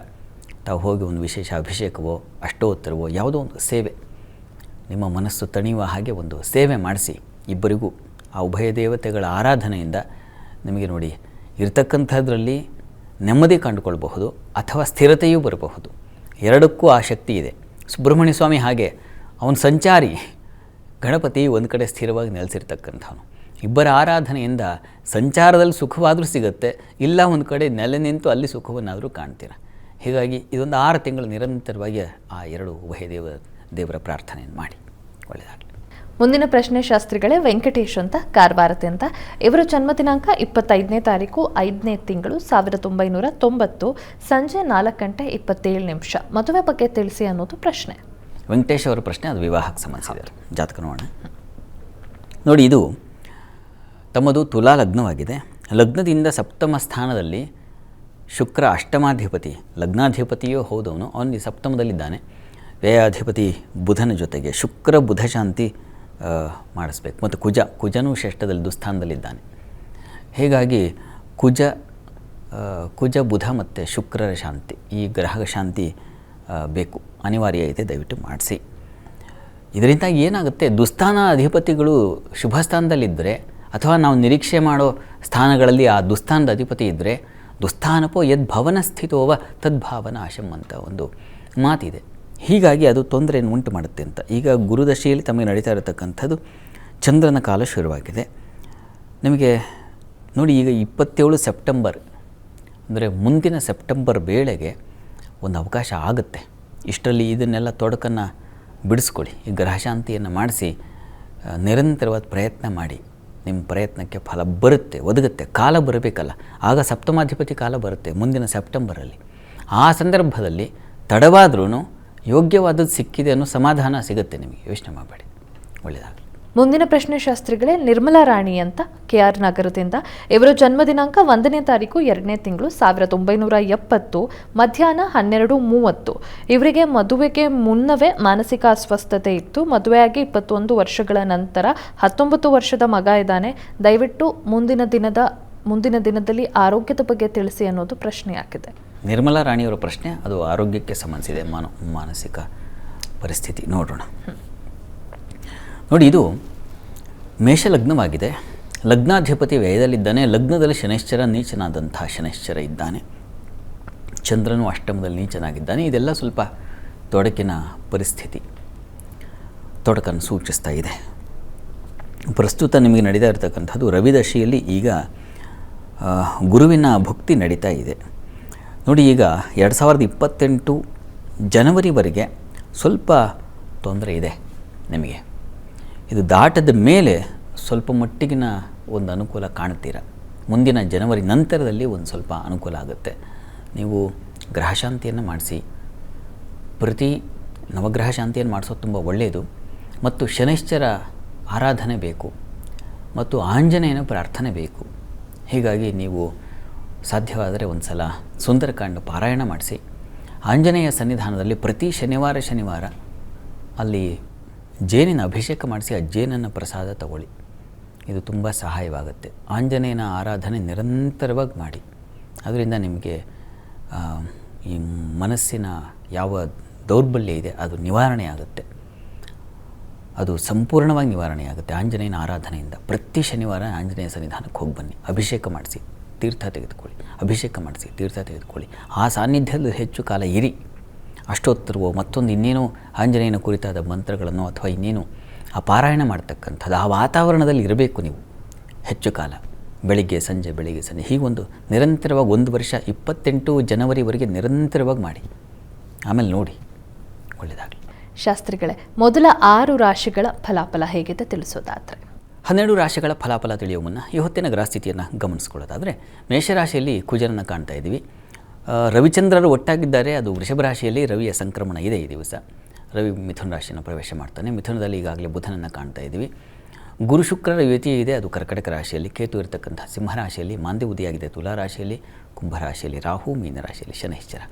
ತಾವು ಹೋಗಿ ಒಂದು ವಿಶೇಷ ಅಭಿಷೇಕವೋ ಅಷ್ಟೋತ್ತರವೋ ಯಾವುದೋ ಒಂದು ಸೇವೆ, ನಿಮ್ಮ ಮನಸ್ಸು ತಣಿಯುವ ಹಾಗೆ ಒಂದು ಸೇವೆ ಮಾಡಿಸಿ. ಇಬ್ಬರಿಗೂ ಆ ಉಭಯ ದೇವತೆಗಳ ಆರಾಧನೆಯಿಂದ ನಿಮಗೆ ನೋಡಿ ಇರತಕ್ಕಂಥದ್ರಲ್ಲಿ ನೆಮ್ಮದಿ ಕಂಡುಕೊಳ್ಬಹುದು ಅಥವಾ ಸ್ಥಿರತೆಯೂ ಬರಬಹುದು. ಎರಡಕ್ಕೂ ಆ ಶಕ್ತಿ ಇದೆ. ಸುಬ್ರಹ್ಮಣ್ಯ ಸ್ವಾಮಿ ಹಾಗೆ ಅವನು ಸಂಚಾರಿ, ಗಣಪತಿ ಒಂದು ಕಡೆ ಸ್ಥಿರವಾಗಿ ನೆಲೆಸಿರ್ತಕ್ಕಂಥವನು. ಇಬ್ಬರ ಆರಾಧನೆಯಿಂದ ಸಂಚಾರದಲ್ಲಿ ಸುಖವಾದರೂ ಸಿಗುತ್ತೆ, ಇಲ್ಲ ಒಂದು ಕಡೆ ನೆಲೆ ನಿಂತು ಅಲ್ಲಿ ಸುಖವನ್ನಾದರೂ ಕಾಣ್ತೀರ. ಹೀಗಾಗಿ ಇದೊಂದು 6 ತಿಂಗಳು ನಿರಂತರವಾಗಿ ಆ ಎರಡು ಉಭಯ ದೇವರ ಪ್ರಾರ್ಥನೆಯನ್ನು ಮಾಡಿ. ಒಳ್ಳೆಯದಾಗಲಿ. ಮುಂದಿನ ಪ್ರಶ್ನೆ ಶಾಸ್ತ್ರಿಗಳೇ, ವೆಂಕಟೇಶ್ ಅಂತ ಕಾರವಾರದಿಂದ. ಇವರ ಜನ್ಮ ದಿನಾಂಕ 25ನೇ ತಾರೀಕು 5ನೇ ತಿಂಗಳು 1990 ಸಂಜೆ 4:27. ಮದುವೆ ಬಗ್ಗೆ ತಿಳಿಸಿ ಅನ್ನೋದು ಪ್ರಶ್ನೆ. ವೆಂಕಟೇಶ್ ಅವರ ಪ್ರಶ್ನೆ ಅದು ವಿವಾಹಕ್ಕೆ ಸಂಬಂಧಿಸಿದ್ದಾರೆ. ಜಾತಕ ನೋಡೋಣ. ನೋಡಿ, ಇದು ತಮ್ಮದು ತುಲಾ ಲಗ್ನವಾಗಿದೆ. ಲಗ್ನದಿಂದ ಸಪ್ತಮ ಸ್ಥಾನದಲ್ಲಿ ಶುಕ್ರ ಅಷ್ಟಮಾಧಿಪತಿ, ಲಗ್ನಾಧಿಪತಿಯೂ ಹೌದವನು, ಅವನಿಗೆ ಸಪ್ತಮದಲ್ಲಿದ್ದಾನೆ. ವ್ಯಯಾಧಿಪತಿ ಬುಧನ ಜೊತೆಗೆ ಶುಕ್ರ ಬುಧ ಶಾಂತಿ ಮಾಡಿಸ್ಬೇಕು. ಮತ್ತು ಕುಜನೂ ಷಷ್ಠದಲ್ಲಿ ದುಸ್ಥಾನದಲ್ಲಿದ್ದಾನೆ. ಹೀಗಾಗಿ ಕುಜ ಬುಧ ಮತ್ತು ಶುಕ್ರರ ಶಾಂತಿ, ಈ ಗ್ರಹ ಶಾಂತಿ ಬೇಕು, ಅನಿವಾರ್ಯ ಇದೆ, ದಯವಿಟ್ಟು ಮಾಡಿಸಿ. ಇದರಿಂದ ಏನಾಗುತ್ತೆ, ದುಸ್ಥಾನ ಅಧಿಪತಿಗಳು ಶುಭ ಸ್ಥಾನದಲ್ಲಿದ್ದರೆ ಅಥವಾ ನಾವು ನಿರೀಕ್ಷೆ ಮಾಡೋ ಸ್ಥಾನಗಳಲ್ಲಿ ಆ ದುಸ್ಥಾನದ ಅಧಿಪತಿ ಇದ್ದರೆ, ದುಸ್ಥಾನಪೋ ಯದ್ಭವನ ಸ್ಥಿತೋವ ತದ್ಭಾವನ ಆಶಂ ಅಂತ ಒಂದು ಮಾತಿದೆ. ಹೀಗಾಗಿ ಅದು ತೊಂದರೆಯನ್ನು ಉಂಟು ಮಾಡುತ್ತೆ ಅಂತ. ಈಗ ಗುರುದಶೆಯಲ್ಲಿ ತಮಗೆ ನಡೀತಾ ಇರತಕ್ಕಂಥದ್ದು ಚಂದ್ರನ ಕಾಲ ಶುರುವಾಗಿದೆ. ನಿಮಗೆ ನೋಡಿ, ಈಗ 27 ಸೆಪ್ಟೆಂಬರ್ ಅಂದರೆ ಮುಂದಿನ ಸೆಪ್ಟೆಂಬರ್ ವೇಳೆಗೆ ಒಂದು ಅವಕಾಶ ಆಗುತ್ತೆ. ಇಷ್ಟರಲ್ಲಿ ಇದನ್ನೆಲ್ಲ ತೊಡಕನ್ನು ಬಿಡಿಸ್ಕೊಳ್ಳಿ, ಈ ಗ್ರಹಶಾಂತಿಯನ್ನು ಮಾಡಿಸಿ ನಿರಂತರವಾದ ಪ್ರಯತ್ನ ಮಾಡಿ. ನಿಮ್ಮ ಪ್ರಯತ್ನಕ್ಕೆ ಫಲ ಬರುತ್ತೆ, ಒದಗುತ್ತೆ. ಕಾಲ ಬರಬೇಕಲ್ಲ, ಆಗ ಸಪ್ತಮಾಧಿಪತಿ ಕಾಲ ಬರುತ್ತೆ ಮುಂದಿನ ಸೆಪ್ಟೆಂಬರಲ್ಲಿ. ಆ ಸಂದರ್ಭದಲ್ಲಿ ತಡವಾದ್ರೂ ಯೋಗ್ಯವಾದದ್ದು ಸಿಕ್ಕಿದೆ ಅನ್ನೋ ಸಮಾಧಾನ ಸಿಗುತ್ತೆ ನಿಮಗೆ. ಯೋಚನೆ ಮಾಡಬೇಡಿ, ಒಳ್ಳೆಯದಾಗಲಿ. ಮುಂದಿನ ಪ್ರಶ್ನೆ ಶಾಸ್ತ್ರಿಗಳೇ, ನಿರ್ಮಲಾ ರಾಣಿ ಅಂತ KR ನಗರದಿಂದ. ಇವರ ಜನ್ಮ ದಿನಾಂಕ 1ನೇ ತಾರೀಕು 2ನೇ ತಿಂಗಳು 1970 ಮಧ್ಯಾಹ್ನ 12:30. ಇವರಿಗೆ ಮದುವೆಗೆ ಮುನ್ನವೇ ಮಾನಸಿಕ ಅಸ್ವಸ್ಥತೆ ಇತ್ತು. ಮದುವೆಯಾಗಿ 21 ವರ್ಷಗಳ ನಂತರ 19 ವರ್ಷದ ಮಗ ಇದ್ದಾನೆ. ದಯವಿಟ್ಟು ಮುಂದಿನ ದಿನದಲ್ಲಿ ಆರೋಗ್ಯದ ಬಗ್ಗೆ ತಿಳಿಸಿ ಅನ್ನೋದು ಪ್ರಶ್ನೆಯಾಗಿದೆ. ನಿರ್ಮಲಾ ರಾಣಿಯವರ ಪ್ರಶ್ನೆ ಅದು ಆರೋಗ್ಯಕ್ಕೆ ಸಂಬಂಧಿಸಿದೆ, ಮಾನಸಿಕ ಪರಿಸ್ಥಿತಿ. ನೋಡೋಣ. ನೋಡಿ, ಇದು ಮೇಷಲಗ್ನವಾಗಿದೆ. ಲಗ್ನಾಧಿಪತಿ ವ್ಯಯದಲ್ಲಿದ್ದಾನೆ. ಲಗ್ನದಲ್ಲಿ ಶನೈಶ್ಚರ, ನೀಚನಾದಂಥ ಶನೈಶ್ಚರ ಇದ್ದಾನೆ. ಚಂದ್ರನು ಅಷ್ಟಮದಲ್ಲಿ ನೀಚನಾಗಿದ್ದಾನೆ. ಇದೆಲ್ಲ ಸ್ವಲ್ಪ ತೊಡಕಿನ ಪರಿಸ್ಥಿತಿ, ತೊಡಕನ್ನು ಸೂಚಿಸ್ತಾ ಇದೆ. ಪ್ರಸ್ತುತ ನಿಮಗೆ ನಡೀತಾ ಇರತಕ್ಕಂಥದ್ದು ರವಿದಶೆಯಲ್ಲಿ ಈಗ ಗುರುವಿನ ಭುಕ್ತಿ ನಡೀತಾ ಇದೆ. ನೋಡಿ, ಈಗ 2028 ಜನವರಿವರೆಗೆ ಸ್ವಲ್ಪ ತೊಂದರೆ ಇದೆ ನಿಮಗೆ. ಇದು ದಾಟದ ಮೇಲೆ ಸ್ವಲ್ಪ ಮಟ್ಟಿಗಿನ ಒಂದು ಅನುಕೂಲ ಕಾಣ್ತೀರ. ಮುಂದಿನ ಜನವರಿ ನಂತರದಲ್ಲಿ ಒಂದು ಸ್ವಲ್ಪ ಅನುಕೂಲ ಆಗುತ್ತೆ. ನೀವು ಗ್ರಹಶಾಂತಿಯನ್ನು ಮಾಡಿಸಿ, ಪ್ರತಿ ನವಗ್ರಹ ಶಾಂತಿಯನ್ನು ಮಾಡಿಸೋದು ತುಂಬ ಒಳ್ಳೆಯದು. ಮತ್ತು ಶನೈಶ್ಚರ ಆರಾಧನೆ ಬೇಕು ಮತ್ತು ಆಂಜನೇಯನ ಪ್ರಾರ್ಥನೆ ಬೇಕು. ಹೀಗಾಗಿ ನೀವು ಸಾಧ್ಯವಾದರೆ ಒಂದು ಸಲ ಸುಂದರಕಾಂಡ ಪಾರಾಯಣ ಮಾಡಿಸಿ. ಆಂಜನೇಯ ಸನ್ನಿಧಾನದಲ್ಲಿ ಪ್ರತಿ ಶನಿವಾರ ಅಲ್ಲಿ ಜೇನಿನ ಅಭಿಷೇಕ ಮಾಡಿಸಿ, ಆ ಜೇನನ್ನು ಪ್ರಸಾದ ತಗೊಳ್ಳಿ. ಇದು ತುಂಬ ಸಹಾಯವಾಗುತ್ತೆ. ಆಂಜನೇಯನ ಆರಾಧನೆ ನಿರಂತರವಾಗಿ ಮಾಡಿ. ಅದರಿಂದ ನಿಮಗೆ ಈ ಮನಸ್ಸಿನ ಯಾವ ದೌರ್ಬಲ್ಯ ಇದೆ ಅದು ನಿವಾರಣೆ ಆಗುತ್ತೆ. ಅದು ಸಂಪೂರ್ಣವಾಗಿ ನಿವಾರಣೆ ಆಗುತ್ತೆ ಆಂಜನೇಯನ ಆರಾಧನೆಯಿಂದ. ಪ್ರತಿ ಶನಿವಾರ ಆಂಜನೇಯ ಸನ್ನಿಧಾನಕ್ಕೆ ಹೋಗಿ ಬನ್ನಿ, ಅಭಿಷೇಕ ಮಾಡಿಸಿ, ತೀರ್ಥ ತೆಗೆದುಕೊಳ್ಳಿ, ಅಭಿಷೇಕ ಮಾಡಿಸಿ, ತೀರ್ಥ ತೆಗೆದುಕೊಳ್ಳಿ. ಆ ಸಾನ್ನಿಧ್ಯದಲ್ಲಿ ಹೆಚ್ಚು ಕಾಲ ಇರಿ. ಅಷ್ಟೋತ್ತರವೋ ಮತ್ತೊಂದು ಇನ್ನೇನೋ ಆಂಜನೇಯನ ಕುರಿತಾದ ಮಂತ್ರಗಳನ್ನು ಅಥವಾ ಇನ್ನೇನು ಆ ಪಾರಾಯಣ ಮಾಡ್ತಕ್ಕಂಥದ್ದು, ಆ ವಾತಾವರಣದಲ್ಲಿ ಇರಬೇಕು ನೀವು ಹೆಚ್ಚು ಕಾಲ. ಬೆಳಿಗ್ಗೆ ಸಂಜೆ ಹೀಗೊಂದು ನಿರಂತರವಾಗಿ 1 ವರ್ಷ 28 ಜನವರಿವರೆಗೆ ನಿರಂತರವಾಗಿ ಮಾಡಿ. ಆಮೇಲೆ ನೋಡಿ, ಒಳ್ಳೆಯದಾಗಲಿ. ಶಾಸ್ತ್ರಿಗಳೇ, ಮೊದಲ 6 ರಾಶಿಗಳ ಫಲಾಫಲ ಹೇಗಿದೆ ತಿಳಿಸೋದಾದರೆ? 12 ರಾಶಿಗಳ ಫಲಾಫಲ ತಿಳಿಯುವ ಮುನ್ನ ಈ ಹೊತ್ತಿನ ಗ್ರಹಸ್ಥಿತಿಯನ್ನು ಗಮನಿಸ್ಕೊಳ್ಳೋದಾದರೆ, ಮೇಷರಾಶಿಯಲ್ಲಿ ಕುಜನನ್ನು ಕಾಣ್ತಾ ಇದ್ದೀವಿ. ರವಿಚಂದ್ರರು ಒಟ್ಟಾಗಿದ್ದಾರೆ. ಅದು ವೃಷಭ ರಾಶಿಯಲ್ಲಿ ರವಿಯ ಸಂಕ್ರಮಣ ಇದೆ ಈ ದಿವಸ. ರವಿ ಮಿಥುನ ರಾಶಿಯನ್ನು ಪ್ರವೇಶ ಮಾಡ್ತಾನೆ. ಮಿಥುನದಲ್ಲಿ ಈಗಾಗಲೇ ಬುಧನನ್ನು ಕಾಣ್ತಾ ಇದ್ದೀವಿ. ಗುರು ಶುಕ್ರರ ಯುತಿ ಇದೆ, ಅದು ಕರ್ಕಟಕ ರಾಶಿಯಲ್ಲಿ. ಕೇತು ಇರತಕ್ಕಂಥ ಸಿಂಹರಾಶಿಯಲ್ಲಿ. ಮಾಂದ್ಯ ಉದಿಯಾಗಿದೆ ತುಲಾ ರಾಶಿಯಲ್ಲಿ. ಕುಂಭರಾಶಿಯಲ್ಲಿ ರಾಹು, ಮೀನರಾಶಿಯಲ್ಲಿ ಶನೈಶ್ಚರ.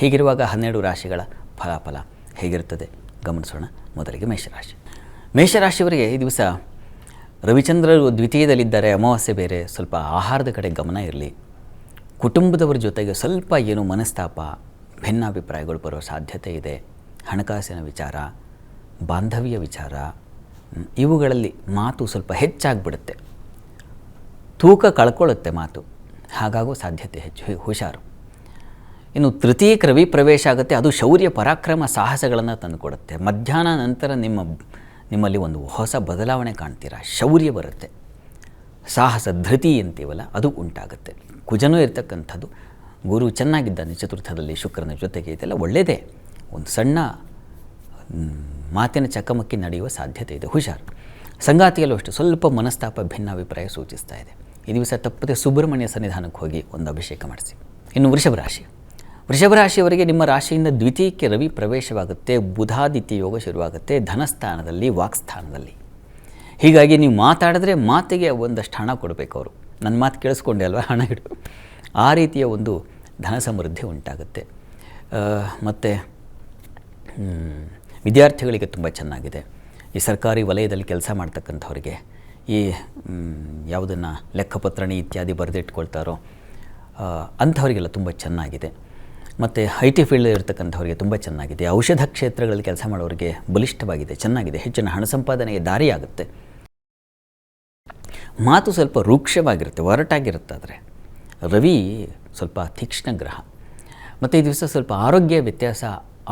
ಹೀಗಿರುವಾಗ 12 ರಾಶಿಗಳ ಫಲಾಫಲ ಹೇಗಿರುತ್ತದೆ ಗಮನಿಸೋಣ. ಮೊದಲಿಗೆ ಮೇಷರಾಶಿಯವರಿಗೆ ಈ ದಿವಸ ರವಿಚಂದ್ರರು ದ್ವಿತೀಯದಲ್ಲಿದ್ದಾರೆ, ಅಮಾವಾಸ್ಯೆ ಬೇರೆ. ಸ್ವಲ್ಪ ಆಹಾರದ ಕಡೆ ಗಮನ ಇರಲಿ. ಕುಟುಂಬದವರ ಜೊತೆಗೆ ಸ್ವಲ್ಪ ಏನು ಮನಸ್ತಾಪ, ಭಿನ್ನಾಭಿಪ್ರಾಯಗಳು ಬರೋ ಸಾಧ್ಯತೆ ಇದೆ. ಹಣಕಾಸಿನ ವಿಚಾರ, ಬಾಂಧವ್ಯ ವಿಚಾರ, ಇವುಗಳಲ್ಲಿ ಮಾತು ಸ್ವಲ್ಪ ಹೆಚ್ಚಾಗಿಬಿಡುತ್ತೆ. ತೂಕ ಕಳ್ಕೊಳ್ಳುತ್ತೆ ಮಾತು, ಹಾಗಾಗೋ ಸಾಧ್ಯತೆ ಹೆಚ್ಚು. ಹುಷಾರು. ಇನ್ನು ತೃತೀಯಕ್ಕೆ ರವಿ ಪ್ರವೇಶ ಆಗುತ್ತೆ. ಅದು ಶೌರ್ಯ, ಪರಾಕ್ರಮ, ಸಾಹಸಗಳನ್ನು ತಂದುಕೊಡುತ್ತೆ. ಮಧ್ಯಾಹ್ನ ನಂತರ ನಿಮ್ಮಲ್ಲಿ ಒಂದು ಹೊಸ ಬದಲಾವಣೆ ಕಾಣ್ತೀರಾ. ಶೌರ್ಯ ಬರುತ್ತೆ, ಸಾಹಸ, ಧೃತಿ ಅಂತೀವಲ್ಲ ಅದು ಉಂಟಾಗುತ್ತೆ. ಕುಜನೂ ಇರ್ತಕ್ಕಂಥದ್ದು. ಗುರು ಚೆನ್ನಾಗಿದ್ದಾನೆ ಚತುರ್ಥದಲ್ಲಿ ಶುಕ್ರನ ಜೊತೆಗೆ. ಇದೆಲ್ಲ ಒಳ್ಳೆಯದೇ. ಒಂದು ಸಣ್ಣ ಮಾತಿನ ಚಕಮಕಿ ನಡೆಯುವ ಸಾಧ್ಯತೆ ಇದೆ. ಹುಷಾರು. ಸಂಗಾತಿಯಲ್ಲೂ ಅಷ್ಟೇ ಸ್ವಲ್ಪ ಮನಸ್ತಾಪ ಭಿನ್ನಾಭಿಪ್ರಾಯ ಸೂಚಿಸ್ತಾ ಇದೆ. ಈ ದಿವಸ ತಪ್ಪದೆ ಸುಬ್ರಹ್ಮಣ್ಯ ಸನ್ನಿಧಾನಕ್ಕೆ ಹೋಗಿ ಒಂದು ಅಭಿಷೇಕ ಮಾಡಿಸಿ. ಇನ್ನು ವೃಷಭ ರಾಶಿ. ವೃಷಭ ರಾಶಿಯವರಿಗೆ ನಿಮ್ಮ ರಾಶಿಯಿಂದ ದ್ವಿತೀಯಕ್ಕೆ ರವಿ ಪ್ರವೇಶವಾಗುತ್ತೆ, ಬುಧಾದಿತ್ಯ ಯೋಗ ಶುರುವಾಗುತ್ತೆ ಧನಸ್ಥಾನದಲ್ಲಿ, ವಾಕ್ಸ್ಥಾನದಲ್ಲಿ. ಹೀಗಾಗಿ ನೀವು ಮಾತಾಡಿದ್ರೆ ಮಾತಿಗೆ ಒಂದಷ್ಟು ಹಣ ಕೊಡಬೇಕು ಅವರು. ನನ್ನ ಮಾತು ಕೇಳಿಸ್ಕೊಂಡೆ ಅಲ್ವಾ, ಹಣ ಇಡು, ಆ ರೀತಿಯ ಒಂದು ಧನ ಸಮೃದ್ಧಿ ಉಂಟಾಗುತ್ತೆ. ಮತ್ತು ವಿದ್ಯಾರ್ಥಿಗಳಿಗೆ ತುಂಬ ಚೆನ್ನಾಗಿದೆ. ಈ ಸರ್ಕಾರಿ ವಲಯದಲ್ಲಿ ಕೆಲಸ ಮಾಡ್ತಕ್ಕಂಥವ್ರಿಗೆ, ಈ ಯಾವುದನ್ನು ಲೆಕ್ಕಪತ್ರಣಿ ಇತ್ಯಾದಿ ಬರೆದಿಟ್ಕೊಳ್ತಾರೋ ಅಂಥವರಿಗೆಲ್ಲ ತುಂಬ ಚೆನ್ನಾಗಿದೆ. ಮತ್ತು ಐ ಟಿ ಫೀಲ್ಡ್ ಇರ್ತಕ್ಕಂಥವ್ರಿಗೆ ತುಂಬ ಚೆನ್ನಾಗಿದೆ. ಔಷಧ ಕ್ಷೇತ್ರಗಳಲ್ಲಿ ಕೆಲಸ ಮಾಡೋರಿಗೆ ಬಲಿಷ್ಠವಾಗಿದೆ, ಚೆನ್ನಾಗಿದೆ. ಹೆಚ್ಚಿನ ಹಣ ಸಂಪಾದನೆಗೆ ದಾರಿಯಾಗುತ್ತೆ. ಮಾತು ಸ್ವಲ್ಪ ರೂಕ್ಷವಾಗಿರುತ್ತೆ, ಒರಟಾಗಿರುತ್ತೆ. ಆದರೆ ರವಿ ಸ್ವಲ್ಪ ತೀಕ್ಷ್ಣ ಗ್ರಹ. ಮತ್ತು ಈ ದಿವಸ ಸ್ವಲ್ಪ ಆರೋಗ್ಯ ವ್ಯತ್ಯಾಸ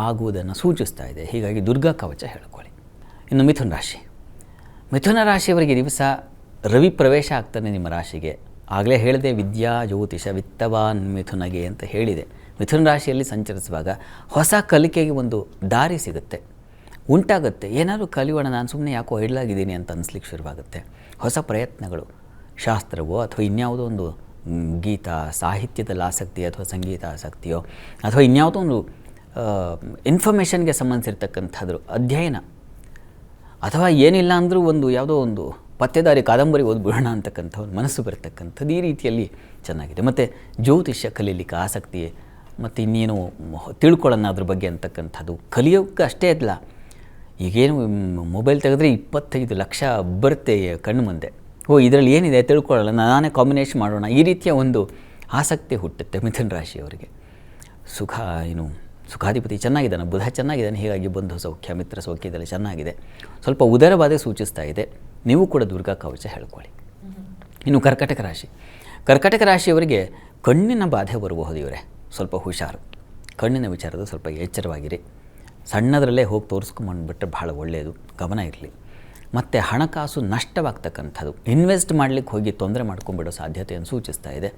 ಆಗುವುದನ್ನು ಸೂಚಿಸ್ತಾ ಇದೆ. ಹೀಗಾಗಿ ದುರ್ಗಾ ಕವಚ ಹೇಳ್ಕೊಳ್ಳಿ. ಇನ್ನು ಮಿಥುನ ರಾಶಿ. ಮಿಥುನ ರಾಶಿಯವರಿಗೆ ದಿವಸ ರವಿ ಪ್ರವೇಶ ಆಗ್ತಾನೆ ನಿಮ್ಮ ರಾಶಿಗೆ. ಆಗಲೇ ಹೇಳಿದೆ, ವಿದ್ಯಾ ಜ್ಯೋತಿಷ ವಿತ್ತವಾನ್ ಮಿಥುನಗೆ ಅಂತ ಹೇಳಿದೆ. ಮಿಥುನ ರಾಶಿಯಲ್ಲಿ ಸಂಚರಿಸುವಾಗ ಹೊಸ ಕಲಿಕೆಗೆ ಒಂದು ದಾರಿ ಸಿಗುತ್ತೆ, ಉಂಟಾಗುತ್ತೆ. ಏನಾದರೂ ಕಲಿಯೋಣ, ನಾನು ಸುಮ್ಮನೆ ಯಾಕೋ ಐಡ್ಲಾಗಿದ್ದೀನಿ ಅಂತ ಅನಿಸ್ಲಿಕ್ಕೆ ಶುರುವಾಗುತ್ತೆ. ಹೊಸ ಪ್ರಯತ್ನಗಳು, ಶಾಸ್ತ್ರವೋ ಅಥವಾ ಇನ್ಯಾವುದೋ ಒಂದು ಗೀತ ಸಾಹಿತ್ಯದಲ್ಲಿ ಆಸಕ್ತಿ, ಅಥವಾ ಸಂಗೀತ ಆಸಕ್ತಿಯೋ, ಅಥವಾ ಇನ್ಯಾವುದೋ ಒಂದು ಇನ್ಫಾರ್ಮೇಷನ್ಗೆ ಸಂಬಂಧಿಸಿರ್ತಕ್ಕಂಥದ್ದು ಅಧ್ಯಯನ, ಅಥವಾ ಏನಿಲ್ಲ ಅಂದರೂ ಒಂದು ಯಾವುದೋ ಒಂದು ಪತ್ತೆದಾರಿ ಕಾದಂಬರಿ ಓದ್ಬಿಡೋಣ ಅಂತಕ್ಕಂಥ ಒಂದು ಮನಸ್ಸು ಬರ್ತಕ್ಕಂಥದ್ದು ಈ ರೀತಿಯಲ್ಲಿ ಚೆನ್ನಾಗಿದೆ. ಮತ್ತು ಜ್ಯೋತಿಷ್ಯ ಕಲೀಲಿಕ್ಕೆ ಆಸಕ್ತಿ, ಮತ್ತು ಇನ್ನೇನು ತಿಳ್ಕೊಳ್ಳೋಣ ಅದ್ರ ಬಗ್ಗೆ ಅಂತಕ್ಕಂಥದ್ದು ಕಲಿಯೋಕ್ಕೆ ಅಷ್ಟೇ ಅಲ್ಲ. ಈಗೇನು ಮೊಬೈಲ್ ತೆಗೆದ್ರೆ 25 ಲಕ್ಷ ಬರುತ್ತೆ ಕಣ್ಣು ಮುಂದೆ. ಇದರಲ್ಲಿ ಏನಿದೆ ತಿಳ್ಕೊಳ್ಳೋಣ, ನಾನೇ ಕಾಂಬಿನೇಷನ್ ಮಾಡೋಣ, ಈ ರೀತಿಯ ಒಂದು ಆಸಕ್ತಿ ಹುಟ್ಟುತ್ತೆ ಮಿಥುನ ರಾಶಿಯವರಿಗೆ. ಸುಖಾಧಿಪತಿ ಚೆನ್ನಾಗಿದ್ದಾನೆ, ಬುಧ ಚೆನ್ನಾಗಿದ್ದಾನೆ. ಹೀಗಾಗಿ ಬಂಧು ಸೌಖ್ಯ, ಮಿತ್ರ ಸೌಖ್ಯದಲ್ಲಿ ಚೆನ್ನಾಗಿದೆ. ಸ್ವಲ್ಪ ಉದರವಾದ ಸೂಚಿಸ್ತಾ ಇದೆ. ನೀವು ಕೂಡ ದುರ್ಗಾ ಕವಚ ಹೇಳ್ಕೊಳ್ಳಿ. ಇನ್ನು ಕರ್ಕಟಕ ರಾಶಿ. ಕರ್ಕಟಕ ರಾಶಿಯವರಿಗೆ ಕಣ್ಣಿನ ಬಾಧೆ ಬರಬಹುದು. ಇವರೇ ಸ್ವಲ್ಪ ಹುಷಾರು, ಕಣ್ಣಿನ ವಿಚಾರದ ಸ್ವಲ್ಪ ಎಚ್ಚರವಾಗಿರಿ. ಸಣ್ಣದರಲ್ಲೇ ಹೋಗಿ ತೋರಿಸ್ಕೊಂಡ್ಬಿಟ್ರೆ ಭಾಳ ಒಳ್ಳೆಯದು, ಗಮನ ಇರಲಿ. ಮತ್ತು ಹಣಕಾಸು ನಷ್ಟವಾಗ್ತಕ್ಕಂಥದ್ದು, ಇನ್ವೆಸ್ಟ್ ಮಾಡಲಿಕ್ಕೆ ಹೋಗಿ ತೊಂದರೆ ಮಾಡ್ಕೊಂಡ್ಬಿಡೋ ಸಾಧ್ಯತೆಯನ್ನು ಸೂಚಿಸ್ತಾ ಇದೆ.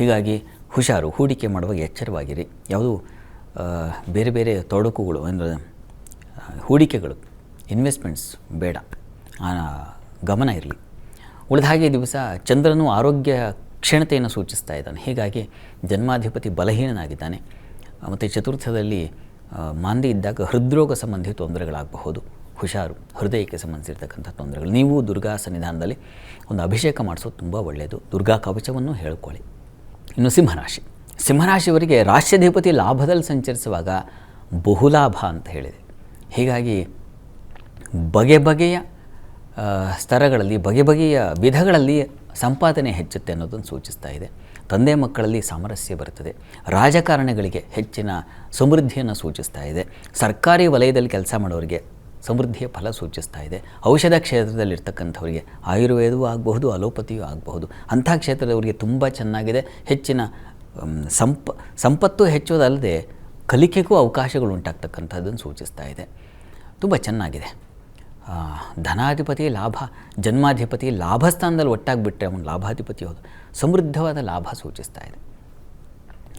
ಹೀಗಾಗಿ ಹುಷಾರು, ಹೂಡಿಕೆ ಮಾಡುವಾಗ ಎಚ್ಚರವಾಗಿರಿ. ಯಾವುದೂ ಬೇರೆ ಬೇರೆ ತೊಡಕುಗಳು ಅಂದರೆ ಹೂಡಿಕೆಗಳು, ಇನ್ವೆಸ್ಟ್ಮೆಂಟ್ಸ್ ಬೇಡ, ಗಮನ ಇರಲಿ. ಉಳಿದ ಹಾಗೆ ದಿವಸ ಚಂದ್ರನು ಆರೋಗ್ಯ ಕ್ಷೀಣತೆಯನ್ನು ಸೂಚಿಸ್ತಾ ಇದ್ದಾನೆ. ಹೀಗಾಗಿ ಜನ್ಮಾಧಿಪತಿ ಬಲಹೀನನಾಗಿದ್ದಾನೆ. ಮತ್ತು ಚತುರ್ಥದಲ್ಲಿ ಮಾಂದಿ ಇದ್ದಾಗ ಹೃದ್ರೋಗ ಸಂಬಂಧಿ ತೊಂದರೆಗಳಾಗಬಹುದು. ಹುಷಾರು, ಹೃದಯಕ್ಕೆ ಸಂಬಂಧಿಸಿರ್ತಕ್ಕಂಥ ತೊಂದರೆಗಳು. ನೀವು ದುರ್ಗಾ ಸನ್ನಿಧಾನದಲ್ಲಿ ಒಂದು ಅಭಿಷೇಕ ಮಾಡಿಸೋದು ತುಂಬ ಒಳ್ಳೆಯದು. ದುರ್ಗಾ ಕವಚವನ್ನು ಹೇಳ್ಕೊಳ್ಳಿ. ಇನ್ನು ಸಿಂಹರಾಶಿ. ಸಿಂಹರಾಶಿಯವರಿಗೆ ರಾಶ್ಯಾಧಿಪತಿ ಲಾಭದಲ್ಲಿ ಸಂಚರಿಸುವಾಗ ಬಹುಲಾಭ ಅಂತ ಹೇಳಿದೆ. ಹೀಗಾಗಿ ಬಗೆ ಬಗೆಯ ಸ್ತರಗಳಲ್ಲಿ, ಬಗೆ ಬಗೆಯ ವಿಧಗಳಲ್ಲಿ ಸಂಪಾದನೆ ಹೆಚ್ಚುತ್ತೆ ಅನ್ನೋದನ್ನು ಸೂಚಿಸ್ತಾ ಇದೆ. ತಂದೆ ಮಕ್ಕಳಲ್ಲಿ ಸಾಮರಸ್ಯ ಬರುತ್ತದೆ. ರಾಜಕಾರಣಿಗಳಿಗೆ ಹೆಚ್ಚಿನ ಸಮೃದ್ಧಿಯನ್ನು ಸೂಚಿಸ್ತಾ ಇದೆ. ಸರ್ಕಾರಿ ವಲಯದಲ್ಲಿ ಕೆಲಸ ಮಾಡೋರಿಗೆ ಸಮೃದ್ಧಿಯ ಫಲ ಸೂಚಿಸ್ತಾ ಇದೆ. ಔಷಧ ಕ್ಷೇತ್ರದಲ್ಲಿರ್ತಕ್ಕಂಥವರಿಗೆ ಆಯುರ್ವೇದವೂ ಆಗಬಹುದು, ಅಲೋಪತಿಯೂ ಆಗಬಹುದು, ಅಂಥ ಕ್ಷೇತ್ರದವರಿಗೆ ತುಂಬ ಚೆನ್ನಾಗಿದೆ. ಹೆಚ್ಚಿನ ಸಂಪತ್ತು ಹೆಚ್ಚೋದಲ್ಲದೆ ಕಲಿಕೆಗೂ ಅವಕಾಶಗಳು ಉಂಟಾಗ್ತಕ್ಕಂಥದ್ದನ್ನು ಸೂಚಿಸ್ತಾ ಇದೆ. ತುಂಬ ಚೆನ್ನಾಗಿದೆ. ಧನಾಧಿಪತಿ ಲಾಭ, ಜನ್ಮಾಧಿಪತಿ ಲಾಭಸ್ಥಾನದಲ್ಲಿ ಒಟ್ಟಾಗಿಬಿಟ್ರೆ ಅವನು ಲಾಭಾಧಿಪತಿ ಹೌದು, ಸಮೃದ್ಧವಾದ ಲಾಭ ಸೂಚಿಸ್ತಾ ಇದೆ.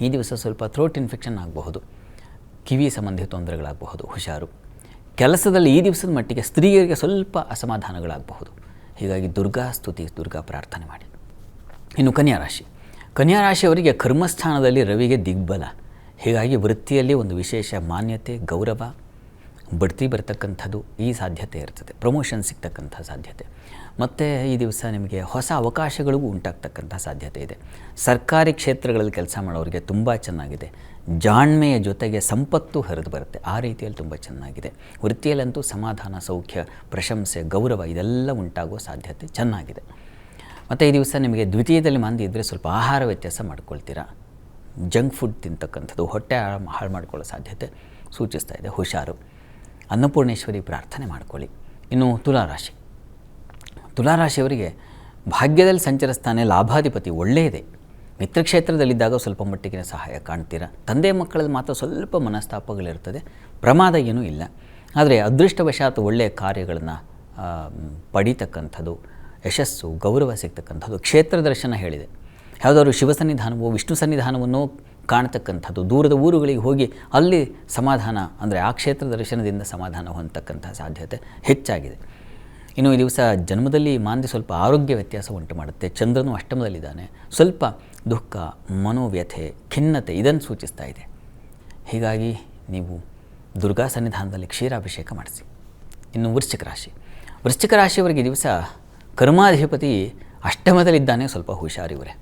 ಈ ದಿವಸ ಸ್ವಲ್ಪ ಥ್ರೋಟ್ ಇನ್ಫೆಕ್ಷನ್ ಆಗಬಹುದು, ಕಿವಿ ಸಂಬಂಧಿ ತೊಂದರೆಗಳಾಗಬಹುದು, ಹುಷಾರು. ಕೆಲಸದಲ್ಲಿ ಈ ದಿವಸದ ಮಟ್ಟಿಗೆ ಸ್ತ್ರೀಯರಿಗೆ ಸ್ವಲ್ಪ ಅಸಮಾಧಾನಗಳಾಗಬಹುದು. ಹೀಗಾಗಿ ದುರ್ಗಾ ಸ್ತುತಿ, ದುರ್ಗಾ ಪ್ರಾರ್ಥನೆ ಮಾಡಿ. ಇನ್ನು ಕನ್ಯಾ ರಾಶಿ. ಕನ್ಯಾ ರಾಶಿಯವರಿಗೆ ಕರ್ಮಸ್ಥಾನದಲ್ಲಿ ರವಿಗೆ ದಿಗ್ಬಲ. ಹೀಗಾಗಿ ವೃತ್ತಿಯಲ್ಲಿ ಒಂದು ವಿಶೇಷ ಮಾನ್ಯತೆ, ಗೌರವ, ಬಡ್ತಿ ಬರ್ತಕ್ಕಂಥದ್ದು ಈ ಸಾಧ್ಯತೆ ಇರ್ತದೆ. ಪ್ರಮೋಷನ್ ಸಿಗ್ತಕ್ಕಂಥ ಸಾಧ್ಯತೆ. ಮತ್ತು ಈ ದಿವಸ ನಿಮಗೆ ಹೊಸ ಅವಕಾಶಗಳಿಗೂ ಉಂಟಾಗ್ತಕ್ಕಂಥ ಸಾಧ್ಯತೆ ಇದೆ. ಸರ್ಕಾರಿ ಕ್ಷೇತ್ರಗಳಲ್ಲಿ ಕೆಲಸ ಮಾಡೋರಿಗೆ ತುಂಬ ಚೆನ್ನಾಗಿದೆ. ಜಾಣ್ಮೆಯ ಜೊತೆಗೆ ಸಂಪತ್ತು ಹರಿದು ಬರುತ್ತೆ. ಆ ರೀತಿಯಲ್ಲಿ ತುಂಬ ಚೆನ್ನಾಗಿದೆ. ವೃತ್ತಿಯಲ್ಲಂತೂ ಸಮಾಧಾನ, ಸೌಖ್ಯ, ಪ್ರಶಂಸೆ, ಗೌರವ ಇದೆಲ್ಲ ಉಂಟಾಗುವ ಸಾಧ್ಯತೆ ಚೆನ್ನಾಗಿದೆ. ಮತ್ತು ಈ ದಿವಸ ನಿಮಗೆ ದ್ವಿತೀಯದಲ್ಲಿ ಮಾಂದಿ ಇದ್ದರೆ ಸ್ವಲ್ಪ ಆಹಾರ ವ್ಯತ್ಯಾಸ ಮಾಡ್ಕೊಳ್ತೀರಾ. ಜಂಕ್ ಫುಡ್ ತಿಂತಕ್ಕಂಥದ್ದು ಹೊಟ್ಟೆ ಹಾಳು ಮಾಡ್ಕೊಳ್ಳೋ ಸಾಧ್ಯತೆ ಸೂಚಿಸ್ತಾ ಇದೆ. ಹುಷಾರು. ಅನ್ನಪೂರ್ಣೇಶ್ವರಿ ಪ್ರಾರ್ಥನೆ ಮಾಡ್ಕೊಳ್ಳಿ. ಇನ್ನು ತುಲಾರಾಶಿ. ತುಲಾರಾಶಿಯವರಿಗೆ ಭಾಗ್ಯದಲ್ಲಿ ಸಂಚರಿಸ್ತಾನೆ ಲಾಭಾಧಿಪತಿ ಒಳ್ಳೆಯದೇ. ಮಿತ್ರಕ್ಷೇತ್ರದಲ್ಲಿದ್ದಾಗ ಸ್ವಲ್ಪ ಮಟ್ಟಿಗಿನ ಸಹಾಯ ಕಾಣ್ತೀರಾ. ತಂದೆ ಮಕ್ಕಳಲ್ಲಿ ಮಾತ್ರ ಸ್ವಲ್ಪ ಮನಸ್ತಾಪಗಳಿರ್ತದೆ, ಪ್ರಮಾದ ಏನೂ ಇಲ್ಲ. ಆದರೆ ಅದೃಷ್ಟವಶಾತ್ ಒಳ್ಳೆಯ ಕಾರ್ಯಗಳನ್ನು ಪಡೀತಕ್ಕಂಥದ್ದು, ಯಶಸ್ಸು, ಗೌರವ ಸಿಗ್ತಕ್ಕಂಥದ್ದು. ಕ್ಷೇತ್ರ ದರ್ಶನ ಹೇಳಿದೆ. ಯಾವುದಾದ್ರು ಶಿವ ಸನ್ನಿಧಾನವೋ ವಿಷ್ಣು ಸನ್ನಿಧಾನವನ್ನೋ ಕಾಣ್ತಕ್ಕಂಥದ್ದು, ದೂರದ ಊರುಗಳಿಗೆ ಹೋಗಿ ಅಲ್ಲಿ ಸಮಾಧಾನ ಅಂದರೆ ಆ ಕ್ಷೇತ್ರ ದರ್ಶನದಿಂದ ಸಮಾಧಾನ ಹೊಂದತಕ್ಕಂಥ ಸಾಧ್ಯತೆ ಹೆಚ್ಚಾಗಿದೆ. ಇನ್ನು ಈ ದಿವಸ ಜನ್ಮದಲ್ಲಿ ಮಾಂದಿ ಸ್ವಲ್ಪ ಆರೋಗ್ಯ ವ್ಯತ್ಯಾಸ ಉಂಟು ಮಾಡುತ್ತೆ. ಚಂದ್ರನು ಅಷ್ಟಮದಲ್ಲಿದ್ದಾನೆ. ಸ್ವಲ್ಪ ದುಃಖ, ಮನೋವ್ಯಥೆ, ಖಿನ್ನತೆ ಇದನ್ನು ಸೂಚಿಸ್ತಾ ಇದೆ. ಹೀಗಾಗಿ ನೀವು ದುರ್ಗಾ ಸನ್ನಿಧಾನದಲ್ಲಿ ಕ್ಷೀರಾಭಿಷೇಕ ಮಾಡಿಸಿ. ಇನ್ನು ವೃಶ್ಚಿಕ ರಾಶಿಯವರಿಗೆ ಈ ದಿವಸ ಕರ್ಮಾಧಿಪತಿ ಅಷ್ಟಮದಲ್ಲಿದ್ದಾನೆ. ಸ್ವಲ್ಪ ಹುಷಾರಿವರೆ.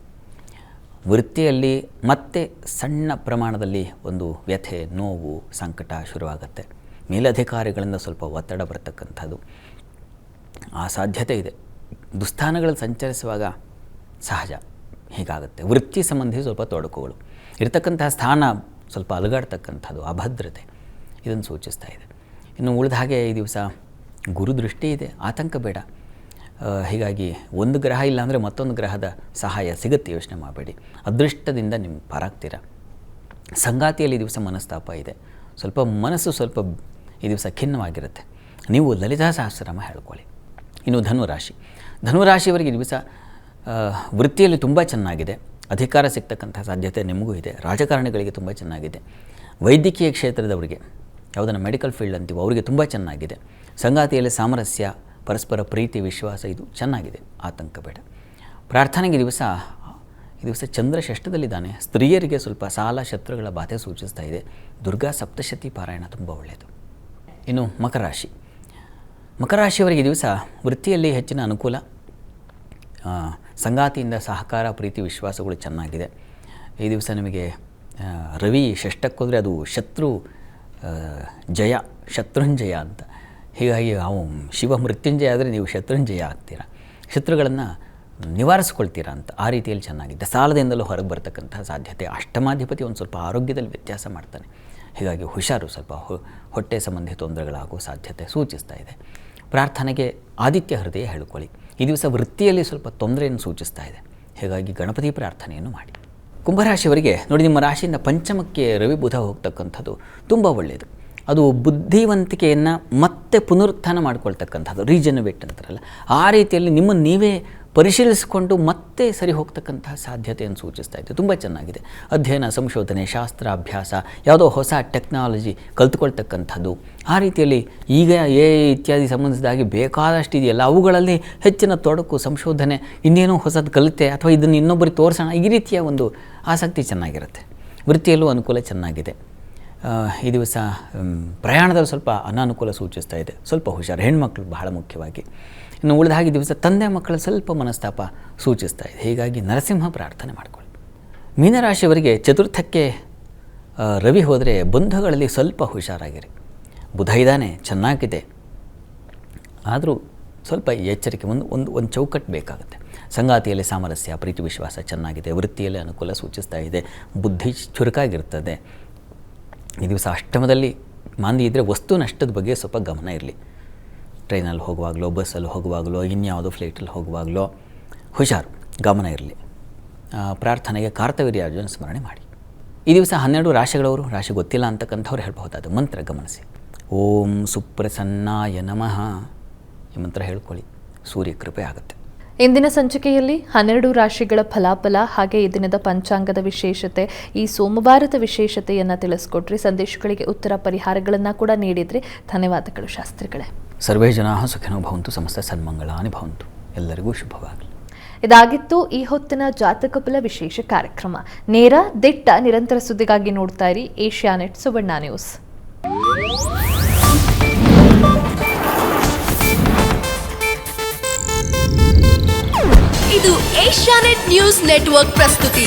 ವೃತ್ತಿಯಲ್ಲಿ ಮತ್ತೆ ಸಣ್ಣ ಪ್ರಮಾಣದಲ್ಲಿ ಒಂದು ವ್ಯಥೆ, ನೋವು, ಸಂಕಟ ಶುರುವಾಗುತ್ತೆ. ಮೇಲಧಿಕಾರಿಗಳಿಂದ ಸ್ವಲ್ಪ ಒತ್ತಡ ಬರತಕ್ಕಂಥದ್ದು ಆ ಸಾಧ್ಯತೆ ಇದೆ. ದುಸ್ಥಾನಗಳಲ್ಲಿ ಸಂಚರಿಸುವಾಗ ಸಹಜ ಹೀಗಾಗುತ್ತೆ. ವೃತ್ತಿ ಸಂಬಂಧಿ ಸ್ವಲ್ಪ ತೊಡಕುಗಳು ಇರತಕ್ಕಂತಹ ಸ್ಥಾನ ಸ್ವಲ್ಪ ಅಲುಗಾಡ್ತಕ್ಕಂಥದ್ದು, ಅಭದ್ರತೆ ಇದನ್ನು ಸೂಚಿಸ್ತಾ ಇದೆ. ಇನ್ನು ಉಳಿದ ಹಾಗೆ ಈ ದಿವಸ ಗುರುದೃಷ್ಟಿ ಇದೆ, ಆತಂಕ ಬೇಡ. ಹೀಗಾಗಿ ಒಂದು ಗ್ರಹ ಇಲ್ಲಾಂದರೆ ಮತ್ತೊಂದು ಗ್ರಹದ ಸಹಾಯ ಸಿಗುತ್ತೆ, ಯೋಚನೆ ಮಾಡಬೇಡಿ. ಅದೃಷ್ಟದಿಂದ ನಿಮ್ಮ ಪಾರಾಗ್ತೀರ. ಸಂಗಾತಿಯಲ್ಲಿ ಈ ದಿವಸ ಮನಸ್ತಾಪ ಇದೆ. ಸ್ವಲ್ಪ ಮನಸ್ಸು ಸ್ವಲ್ಪ ಈ ದಿವಸ ಖಿನ್ನವಾಗಿರುತ್ತೆ. ನೀವು ಲಲಿತಾ ಸಹಸ್ರನಾಮ ಹೇಳ್ಕೊಳ್ಳಿ. ಇನ್ನು ಧನುರಾಶಿಯವರಿಗೆ ಈ ದಿವಸ ವೃತ್ತಿಯಲ್ಲಿ ತುಂಬ ಚೆನ್ನಾಗಿದೆ. ಅಧಿಕಾರ ಸಿಗ್ತಕ್ಕಂಥ ಸಾಧ್ಯತೆ ನಿಮಗೂ ಇದೆ. ರಾಜಕಾರಣಿಗಳಿಗೆ ತುಂಬ ಚೆನ್ನಾಗಿದೆ. ವೈದ್ಯಕೀಯ ಕ್ಷೇತ್ರದವರಿಗೆ, ಯಾವುದನ್ನು ಮೆಡಿಕಲ್ ಫೀಲ್ಡ್ ಅಂತೀವೋ ಅವರಿಗೆ ತುಂಬ ಚೆನ್ನಾಗಿದೆ. ಸಂಗಾತಿಯಲ್ಲಿ ಸಾಮರಸ್ಯ, ಪರಸ್ಪರ ಪ್ರೀತಿ, ವಿಶ್ವಾಸ ಇದು ಚೆನ್ನಾಗಿದೆ, ಆತಂಕ ಬೇಡ. ಪ್ರಾರ್ಥನೆಗೆ ಈ ದಿವಸ ಚಂದ್ರ ಷಷ್ಠದಲ್ಲಿದ್ದಾನೆ. ಸ್ತ್ರೀಯರಿಗೆ ಸ್ವಲ್ಪ ಸಾಲ, ಶತ್ರುಗಳ ಬಾಧೆ ಸೂಚಿಸ್ತಾ ಇದೆ. ದುರ್ಗಾ ಸಪ್ತಶತಿ ಪಾರಾಯಣ ತುಂಬ ಒಳ್ಳೆಯದು. ಇನ್ನು ಮಕರ ರಾಶಿಯವರಿಗೆ ಈ ದಿವಸ ವೃತ್ತಿಯಲ್ಲಿ ಹೆಚ್ಚಿನ ಅನುಕೂಲ, ಸಂಗಾತಿಯಿಂದ ಸಹಕಾರ, ಪ್ರೀತಿ, ವಿಶ್ವಾಸಗಳು ಚೆನ್ನಾಗಿದೆ. ಈ ದಿವಸ ನಿಮಗೆ ರವಿ ಷಷ್ಠಕ್ಕೋದ್ರೆ ಅದು ಶತ್ರುಂಜಯ ಅಂತ. ಹೀಗಾಗಿ ಶಿವ ಮೃತ್ಯುಂಜಯ ಆದರೆ ನೀವು ಶತ್ರುಂಜಯ ಆಗ್ತೀರಾ, ಶತ್ರುಗಳನ್ನು ನಿವಾರಿಸ್ಕೊಳ್ತೀರಾ ಅಂತ. ಆ ರೀತಿಯಲ್ಲಿ ಚೆನ್ನಾಗಿದೆ. ಸಾಲದಿಂದಲೂ ಹೊರಗೆ ಬರ್ತಕ್ಕಂಥ ಸಾಧ್ಯತೆ. ಅಷ್ಟಮಾಧಿಪತಿ ಒಂದು ಸ್ವಲ್ಪ ಆರೋಗ್ಯದಲ್ಲಿ ವ್ಯತ್ಯಾಸ ಮಾಡ್ತಾನೆ. ಹೀಗಾಗಿ ಹುಷಾರು, ಸ್ವಲ್ಪ ಹೊಟ್ಟೆ ಸಂಬಂಧಿ ತೊಂದರೆಗಳಾಗುವ ಸಾಧ್ಯತೆ ಸೂಚಿಸ್ತಾ ಇದೆ. ಪ್ರಾರ್ಥನೆಗೆ ಆದಿತ್ಯ ಹೃದಯ ಹೇಳ್ಕೊಳ್ಳಿ. ಈ ದಿವಸ ವೃತ್ತಿಯಲ್ಲಿ ಸ್ವಲ್ಪ ತೊಂದರೆಯನ್ನು ಸೂಚಿಸ್ತಾ ಇದೆ. ಹೀಗಾಗಿ ಗಣಪತಿ ಪ್ರಾರ್ಥನೆಯನ್ನು ಮಾಡಿ. ಕುಂಭರಾಶಿಯವರಿಗೆ ನೋಡಿ, ನಿಮ್ಮ ರಾಶಿಯಿಂದ ಪಂಚಮಕ್ಕೆ ರವಿ ಬುಧ ಹೋಗ್ತಕ್ಕಂಥದ್ದು ತುಂಬ ಒಳ್ಳೆಯದು. ಅದು ಬುದ್ಧಿವಂತಿಕೆಯನ್ನು ಮತ್ತೆ ಪುನರುತ್ಥಾನ ಮಾಡ್ಕೊಳ್ತಕ್ಕಂಥದ್ದು, ರೀಜನವೇಟ್ ಅಂತಾರಲ್ಲ, ಆ ರೀತಿಯಲ್ಲಿ ನಿಮ್ಮನ್ನು ನೀವೇ ಪರಿಶೀಲಿಸಿಕೊಂಡು ಮತ್ತೆ ಸರಿ ಹೋಗ್ತಕ್ಕಂತಹ ಸಾಧ್ಯತೆಯನ್ನು ಸೂಚಿಸ್ತಾ ಇದೆ. ತುಂಬ ಚೆನ್ನಾಗಿದೆ. ಅಧ್ಯಯನ, ಸಂಶೋಧನೆ, ಶಾಸ್ತ್ರ, ಅಭ್ಯಾಸ, ಯಾವುದೋ ಹೊಸ ಟೆಕ್ನಾಲಜಿ ಕಲ್ತ್ಕೊಳ್ತಕ್ಕಂಥದ್ದು, ಆ ರೀತಿಯಲ್ಲಿ ಈಗ ಇತ್ಯಾದಿ ಸಂಬಂಧಿಸಿದಾಗಿ ಬೇಕಾದಷ್ಟು ಇದೆಯಲ್ಲ, ಅವುಗಳಲ್ಲಿ ಹೆಚ್ಚಿನ ತೊಡಕು, ಸಂಶೋಧನೆ, ಇನ್ನೇನೋ ಹೊಸದು ಕಲಿತೆ ಅಥವಾ ಇದನ್ನು ಇನ್ನೊಬ್ಬರಿಗೆ ತೋರಿಸೋಣ, ಈ ರೀತಿಯ ಒಂದು ಆಸಕ್ತಿ ಚೆನ್ನಾಗಿರುತ್ತೆ. ವೃತ್ತಿಯಲ್ಲೂ ಅನುಕೂಲ ಚೆನ್ನಾಗಿದೆ. ಈ ದಿವಸ ಪ್ರಯಾಣದಲ್ಲಿ ಸ್ವಲ್ಪ ಅನಾನುಕೂಲ ಸೂಚಿಸ್ತಾ ಇದೆ. ಸ್ವಲ್ಪ ಹುಷಾರು, ಹೆಣ್ಮಕ್ಳು ಬಹಳ ಮುಖ್ಯವಾಗಿ. ಇನ್ನು ಉಳಿದ ಹಾಗೆ ದಿವಸ ತಂದೆ ಮಕ್ಕಳ ಸ್ವಲ್ಪ ಮನಸ್ತಾಪ ಸೂಚಿಸ್ತಾ ಇದೆ. ಹೀಗಾಗಿ ನರಸಿಂಹ ಪ್ರಾರ್ಥನೆ ಮಾಡಿಕೊಳ್ಳಿ. ಮೀನರಾಶಿಯವರಿಗೆ ಚತುರ್ಥಕ್ಕೆ ರವಿ ಹೋದರೆ ಬಂಧುಗಳಲ್ಲಿ ಸ್ವಲ್ಪ ಹುಷಾರಾಗಿರಿ. ಬುಧ ಇದ್ದಾನೆ, ಚೆನ್ನಾಗಿದೆ, ಆದರೂ ಸ್ವಲ್ಪ ಎಚ್ಚರಿಕೆ, ಒಂದು ಚೌಕಟ್ಟು ಬೇಕಾಗುತ್ತೆ. ಸಂಗಾತಿಯಲ್ಲಿ ಸಾಮರಸ್ಯ, ಪ್ರೀತಿ, ವಿಶ್ವಾಸ ಚೆನ್ನಾಗಿದೆ. ವೃತ್ತಿಯಲ್ಲಿ ಅನುಕೂಲ ಸೂಚಿಸ್ತಾ ಇದೆ. ಬುದ್ಧಿ ಚುರುಕಾಗಿರ್ತದೆ. ಈ ದಿವಸ ಅಷ್ಟಮದಲ್ಲಿ ಮಾಂದಿ ಇದ್ದರೆ ವಸ್ತು ನಷ್ಟದ ಬಗ್ಗೆ ಸ್ವಲ್ಪ ಗಮನ ಇರಲಿ. ಟ್ರೈನಲ್ಲಿ ಹೋಗುವಾಗಲೋ, ಬಸ್ಸಲ್ಲಿ ಹೋಗುವಾಗಲೋ, ಇನ್ಯಾವುದೋ ಫ್ಲೈಟಲ್ಲಿ ಹೋಗುವಾಗಲೋ ಹುಷಾರು, ಗಮನ ಇರಲಿ. ಪ್ರಾರ್ಥನೆಗೆ ಕಾರ್ತವೀರ್ಯಾರ್ಜುನ ಸ್ಮರಣೆ ಮಾಡಿ. ಈ ದಿವಸ 12 ರಾಶಿಗಳವರು, ರಾಶಿ ಗೊತ್ತಿಲ್ಲ ಅಂತಕ್ಕಂಥವ್ರು ಹೇಳ್ಬಹುದಾದ ಮಂತ್ರ ಗಮನಿಸಿ. ಓಂ ಸುಪ್ರಸನ್ನಾಯ ನಮಃ ಈ ಮಂತ್ರ ಹೇಳ್ಕೊಳ್ಳಿ, ಸೂರ್ಯ ಕೃಪೆ ಆಗುತ್ತೆ. ಇಂದಿನ ಸಂಚಿಕೆಯಲ್ಲಿ 12 ರಾಶಿಗಳ ಫಲಾಫಲ ಹಾಗೆ ಈ ದಿನದ ಪಂಚಾಂಗದ ವಿಶೇಷತೆ, ಈ ಸೋಮವಾರದ ವಿಶೇಷತೆಯನ್ನು ತಿಳಿಸ್ಕೊಟ್ರಿ. ಸಂದೇಶಗಳಿಗೆ ಉತ್ತರ, ಪರಿಹಾರಗಳನ್ನು ಕೂಡ ನೀಡಿದ್ರಿ. ಧನ್ಯವಾದಗಳು ಶಾಸ್ತ್ರಿಗಳೇ. ಸರ್ವೇ ಜನಾಃ ಸುಖಿನೋ ಭವಂತು, ಸಮಸ್ತ ಸನ್ಮಂಗಳಾನಿ ಭವಂತು. ಎಲ್ಲರಿಗೂ ಶುಭವಾಗಲಿ. ಇದಾಗಿತ್ತು ಈ ಹೊತ್ತಿನ ಜಾತಕ ಫಲ ವಿಶೇಷ ಕಾರ್ಯಕ್ರಮ. ನೇರ, ದಿಟ್ಟ, ನಿರಂತರ ಸುದ್ದಿಗಾಗಿ ನೋಡ್ತಾ ಇರಿ ಏಷ್ಯಾನೆಟ್ ಸುವರ್ಣ ನ್ಯೂಸ್. ಇದು ಏಷ್ಯಾನೆಟ್ ನ್ಯೂಸ್ ನೆಟ್ವರ್ಕ್ ಪ್ರಸ್ತುತಿ.